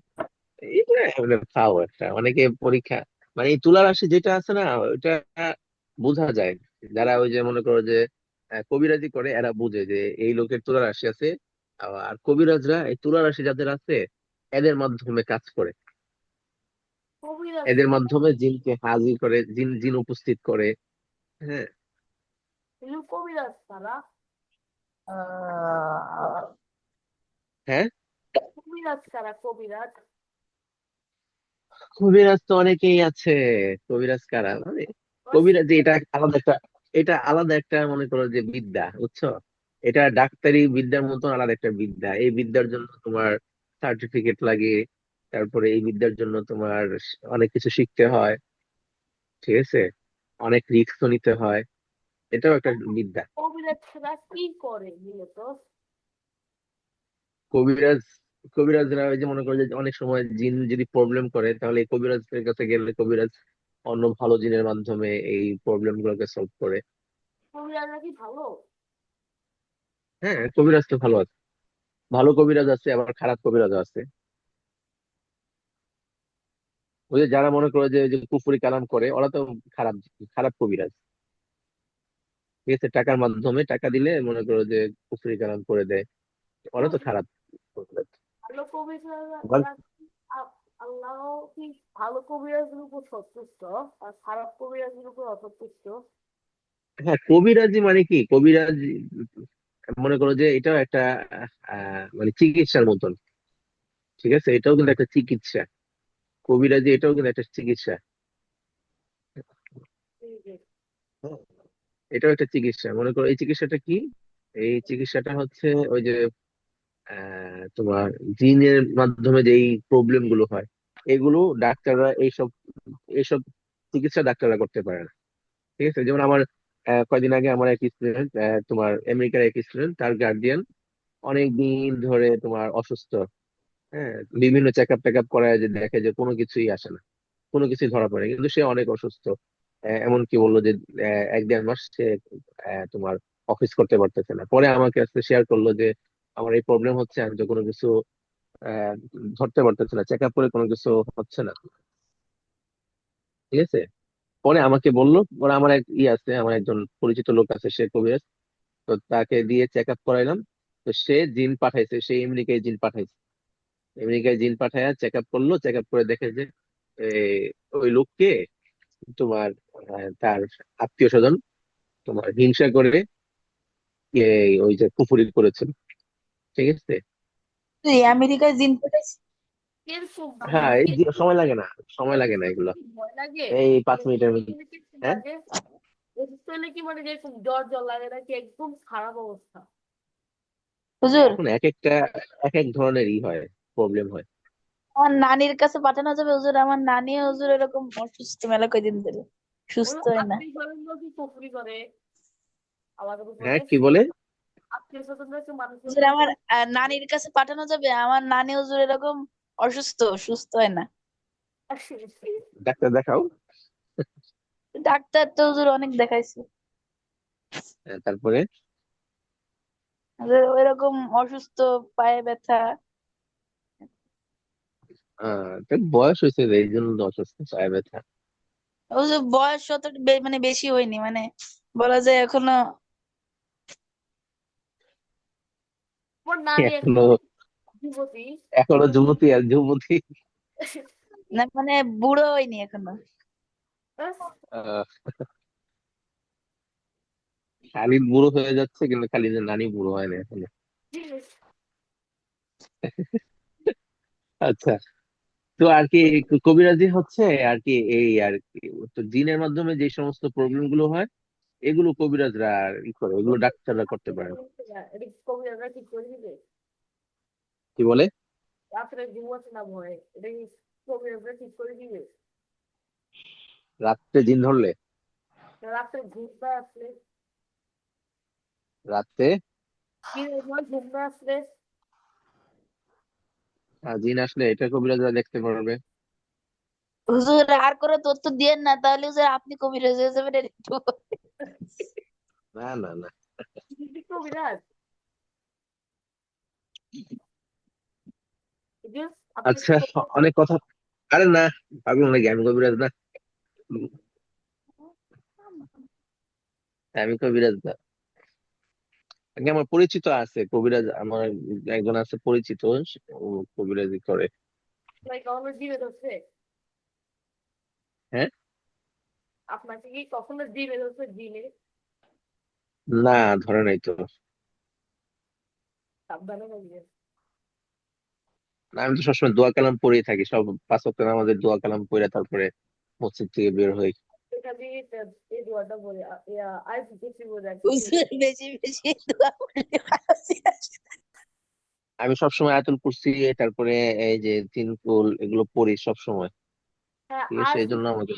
এটা মানে ফাও একটা, অনেকে পরীক্ষা, মানে এই তুলা রাশি যেটা আছে না, ওইটা বোঝা যায়। যারা ওই যে মনে করো যে কবিরাজি করে, এরা বুঝে যে এই লোকের তুলা রাশি আছে। আর কবিরাজরা এই তুলা রাশি যাদের আছে, এদের মাধ্যমে কাজ করে। কবিরাজ এদের মাধ্যমে জিনকে হাজির করে, জিন জিন উপস্থিত করে। হ্যাঁ কবিরাজ তারা। আহ, হ্যাঁ, কবিরাজ কারা কবিরাজ? কবিরাজ তো অনেকেই আছে। কবিরাজ কারা মানে, কবিরাজ যে এটা আলাদা একটা, এটা আলাদা একটা মনে করো যে বিদ্যা, বুঝছো? এটা ডাক্তারি বিদ্যার মতন আলাদা একটা বিদ্যা। এই বিদ্যার জন্য তোমার সার্টিফিকেট লাগে। তারপরে এই বিদ্যার জন্য তোমার অনেক কিছু শিখতে হয়। ঠিক আছে? অনেক রিস্ক নিতে হয়। এটাও একটা বিদ্যা। কবিরাজরা কি করে মূলত? কবিরাজ, কবিরাজরা ওই যে মনে করো যে অনেক সময় জিন যদি প্রবলেম করে, তাহলে এই কবিরাজের কাছে গেলে কবিরাজ অন্য ভালো জিনের মাধ্যমে এই প্রবলেম গুলোকে সলভ করে। কবিরাজরা কি ভালো? হ্যাঁ, কবিরাজ তো ভালো আছে, ভালো কবিরাজ আছে, আবার খারাপ কবিরাজ আছে। ওই যে যারা মনে করে যে যে কুফরি কালাম করে, ওরা তো খারাপ, খারাপ কবিরাজ। ঠিক আছে? টাকার মাধ্যমে, টাকা দিলে মনে করো যে কুফরি কালাম করে দেয়, ওরা তো খারাপ কবিরাজ। ভালো আবার কবিরাজরা কি আল্লাহ কি ভালো কবিরাজের উপর সন্তুষ্ট আর খারাপ কবিরাজের উপর অসন্তুষ্ট? হ্যাঁ, কবিরাজি মানে কি, কবিরাজ মনে করো যে এটাও একটা মানে চিকিৎসার মতন। ঠিক আছে? এটাও কিন্তু একটা চিকিৎসা। কবিরাজি এটাও কিন্তু একটা চিকিৎসা। এই যে হ্যাঁ, এটাও একটা চিকিৎসা। মনে করো এই চিকিৎসাটা কি, এই চিকিৎসাটা হচ্ছে ওই যে তোমার জিনের মাধ্যমে যেই প্রবলেম গুলো হয়, এগুলো ডাক্তাররা এইসব এইসব চিকিৎসা ডাক্তাররা করতে পারে না। ঠিক আছে, যেমন আমার কয়দিন আগে আমার এক স্টুডেন্ট, তোমার আমেরিকার এক স্টুডেন্ট, তার গার্ডিয়ান অনেক দিন ধরে তোমার অসুস্থ। হ্যাঁ, বিভিন্ন চেক আপ টেক আপ করায় যে দেখে যে কোনো কিছুই আসে না, কোনো কিছুই ধরা পড়ে না। কিন্তু সে অনেক অসুস্থ। এমনকি বললো যে 1-1.5 মাস সে তোমার অফিস করতে পারতেছে না। পরে আমাকে আজকে শেয়ার করলো যে আমার এই প্রবলেম হচ্ছে, আমি তো কোনো কিছু আহ, ধরতে পারতেছে না, চেক আপ করে কোনো কিছু হচ্ছে না। ঠিক আছে, পরে আমাকে বললো, পরে আমার এক আছে, আমার একজন পরিচিত লোক আছে, সে কবিরাজ। তো তাকে দিয়ে চেক আপ করাইলাম। তো সে জিন পাঠাইছে, সে আমেরিকায় জিন পাঠাইছে। আমেরিকায় জিন পাঠায় চেক আপ করলো, চেক আপ করে দেখে যে এই, ওই লোককে তোমার তার আত্মীয় স্বজন তোমার হিংসা করে ওই যে কুফরি করেছিল। ঠিক আছে। তুই আমেরিকায় জিন পাঠাইছিস? এরকম জিন হ্যাঁ, সময় লাগে না, সময় লাগে না অসুস্থ হলে এগুলো, কি ভয় লাগে? এই 5 মিনিটের অসুস্থ মধ্যে। হলে কি হ্যাঁ, লাগে? অসুস্থ হলে কি মানে যে জ্বর জ্বর লাগে নাকি একদম খারাপ অবস্থা? হুজুর, এখন এক একটা এক এক ধরনের হয়, প্রবলেম হয়। আমার নানির কাছে পাঠানো যাবে হুজুর? আমার নানি হুজুর এরকম অসুস্থ মেলা কয়দিন ধরে, ওই সুস্থ হয় না। আত্মীয় স্বজন কি কুফরি করে আমাদের উপরে? হ্যাঁ, কি বলে? আত্মীয় স্বজনরা কি মানুষের হুজুর উপরে আমার কুফরি করে? নানির কাছে পাঠানো যাবে? আমার নানি হুজুর এরকম অসুস্থ, সুস্থ হয় না। ডাক্তার দেখাও। ডাক্তার তো হুজুর অনেক দেখাইছে, তারপরে ওইরকম অসুস্থ, পায়ে ব্যথা। তার বয়স হয়েছে, এই জন্য তো অসুস্থ, পায়ে ব্যথা। হুজুর বয়স অত মানে বেশি হয়নি, মানে বলা যায় এখনো, আমার নানি এখনো এখন যুবতী। এখনো ওরা যুবতী আর যুবতী। না মানে বুড়ো হয়নি এখনো। আহ, খালিদ বুড়ো হয়ে যাচ্ছে, কিন্তু খালিদের নানি বুড়ো হয় না এখনো। আচ্ছা, তো আর কি, কবিরাজি হচ্ছে আর কি, এই আর কি। তো জিনের মাধ্যমে যে সমস্ত প্রবলেম গুলো হয়, এগুলো কবিরাজরা আর ই করে, এগুলো ডাক্তাররা করতে পারে না। এটা কবিরাজরা ঠিক করে দিবে? কি বলে? রাত্রে ঘুমাচ্ছে না ভয়ে, এটা কি কবিরাজরা ঠিক করে দিবে? রাত্রে জিন ধরলে? রাত্রে ঘুম না আসলে, রাতে দিনের সময় ঘুম না আসলে? জিন আসলে এটা কবিরাজরা দেখতে পারবে। হুজুর আর করে তথ্য দিয়েন না, তাহলে হুজুর আপনি কবিরাজ হয়ে যাবেন একটু। না, না, না। কবিরাজ Just আপনি আচ্ছা, কবিরাজ? অনেক কথা। আরে না, পাগল নাকি, আমি কবিরাজ না। আমি কবিরাজ না। আগে আমার পরিচিত আছে কবিরাজ, আমার একজন আছে পরিচিত, ও কবিরাজি করে। লাইক কখনো জিনে ধরছে? হ্যাঁ, আপনাকে কি কখনো জিনে ধরছে? জিনে না, ধরে নাই তো। সাবধানে থাকবেন। না, আমি তো সবসময় দোয়া কালাম পড়েই থাকি, সব 5 ওয়াক্ত নামাজের দোয়া কালাম পড়ে তারপরে মসজিদ থেকে বের হই। এটা দিয়ে এই দোয়াটা বলে আর কিছু বলে রাখছি। হুজুর বেশি বেশি দোয়া করলে বাঁচি আসে। আমি সবসময় আয়াতুল কুরসি, তারপরে এই যে তিন কুল, এগুলো পড়ি সব সময়। হ্যাঁ ঠিক আছে, আর এই জন্য আমাকে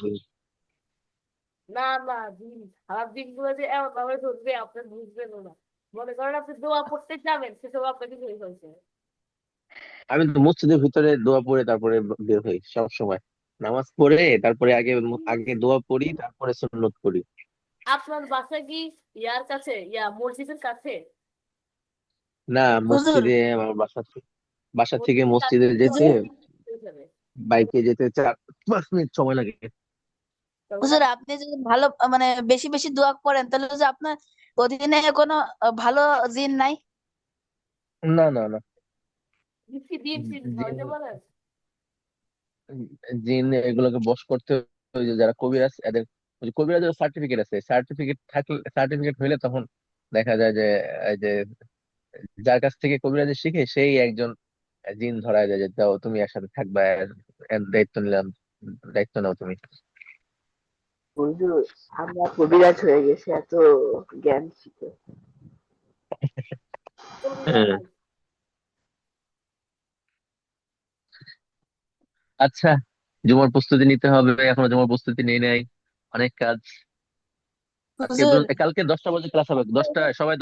না না দিন খারাপ দিনগুলো যে এমন ভাবে ধরবে আপনি বুঝবেন না। মনে করেন আপনি দোয়া পড়তে যাবেন, সেসব আপনাকে হয়ে হয়েছে। আমি তো মসজিদের ভিতরে দোয়া পড়ে তারপরে বের হই সব সময়। নামাজ পড়ে তারপরে আগে আগে দোয়া পড়ি, তারপরে সুন্নত পড়ি। আপনার বাসা কি ইয়ার কাছে, মসজিদের কাছে? না, হুজুর, মসজিদে আমার বাসা থেকে মসজিদের কাছে মসজিদে যেতে হুজুর, হয়ে যাবে। বাইকে যেতে 4-5 মিনিট সময় লাগে। হুজুর আপনি যদি ভালো মানে বেশি বেশি দোয়া করেন, তাহলে হুজুর আপনার প্রতিদিনে কোনো ভালো জিন নাই? না, না, না। কি দিন দিন জিন ধরাইতে পারেন? জিন এগুলোকে বশ করতে, ওই যে যারা কবিরাজ, এদের ওই যে কবিরাজের সার্টিফিকেট আছে, সার্টিফিকেট থাকলে, সার্টিফিকেট হইলে তখন দেখা যায় যে এই যে যার কাছ থেকে কবিরাজি শিখে সেই একজন জিন ধরায় যায় যে যাও তুমি একসাথে থাকবা, এর দায়িত্ব নিলাম, দায়িত্ব নাও তুমি। হুজুর, আমরা কবিরাজ হয়ে গেছি এত জ্ঞান শিখে। হ্যাঁ, কবিরাজ আচ্ছা, জুমার প্রস্তুতি নিতে হবে, এখনো জুমার প্রস্তুতি নেই নাই, অনেক কাজ। হুজুর কালকে 10টা বাজে ক্লাস হবে, 10টায় সবাই,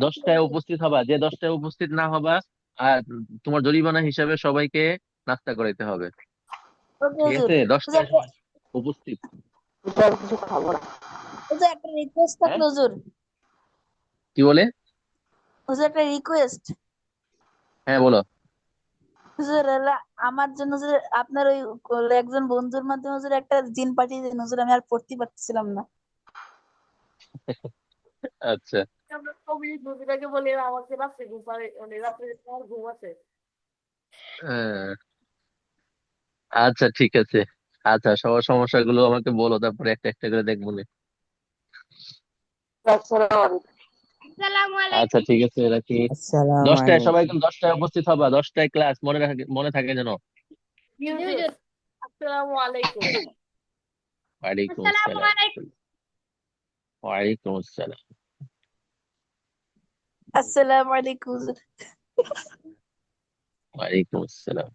10টায় উপস্থিত হবা, যে 10টায় উপস্থিত না হবা আর তোমার জরিমানা হিসাবে সবাইকে নাস্তা করাইতে হবে। ওকে ঠিক হুজুর আছে, হুজুর 10টায় একটা সবাই উপস্থিত। এটা আর কিছু খাবো না। হুজুর একটা রিকোয়েস্ট হ্যাঁ, থাকলো হুজুর। কি বলে? হুজুর একটা রিকোয়েস্ট। হ্যাঁ, বলো। হুজুর আমার জন্য হুজুর আপনার ওই একজন বন্ধুর মাধ্যমে হুজুর একটা জিন পাঠিয়ে দিন হুজুর, আমি আর পড়তে পারছিলাম না। আচ্ছা। আমরা কবি নদীটাকে বলি আমাকে রাত্রে ঘুম পাড়ে, মানে রাত্রে আমার ঘুম আছে। আহ, আচ্ছা, ঠিক আছে। আচ্ছা, সবার সমস্যাগুলো আমাকে বলো, তারপরে একটা একটা করে দেখবো নে। আসসালামু আলাইকুম। আসসালামু আচ্ছা, আলাইকুম। ঠিক আছে, রাখি। আসসালামু 10টায় সবাই আলাইকুম। একদম 10টায় উপস্থিত হবা, 10টায় ক্লাস, মনে থাকে যেন। জি জি হুজুর, হুজুর। আসসালামু আলাইকুম। ওয়ালাইকুম আসসালামু আসসালাম। আলাইকুম। ওয়ালাইকুম আসসালাম। আসসালামু আলাইকুম হুজুর। ওয়ালাইকুম আসসালাম।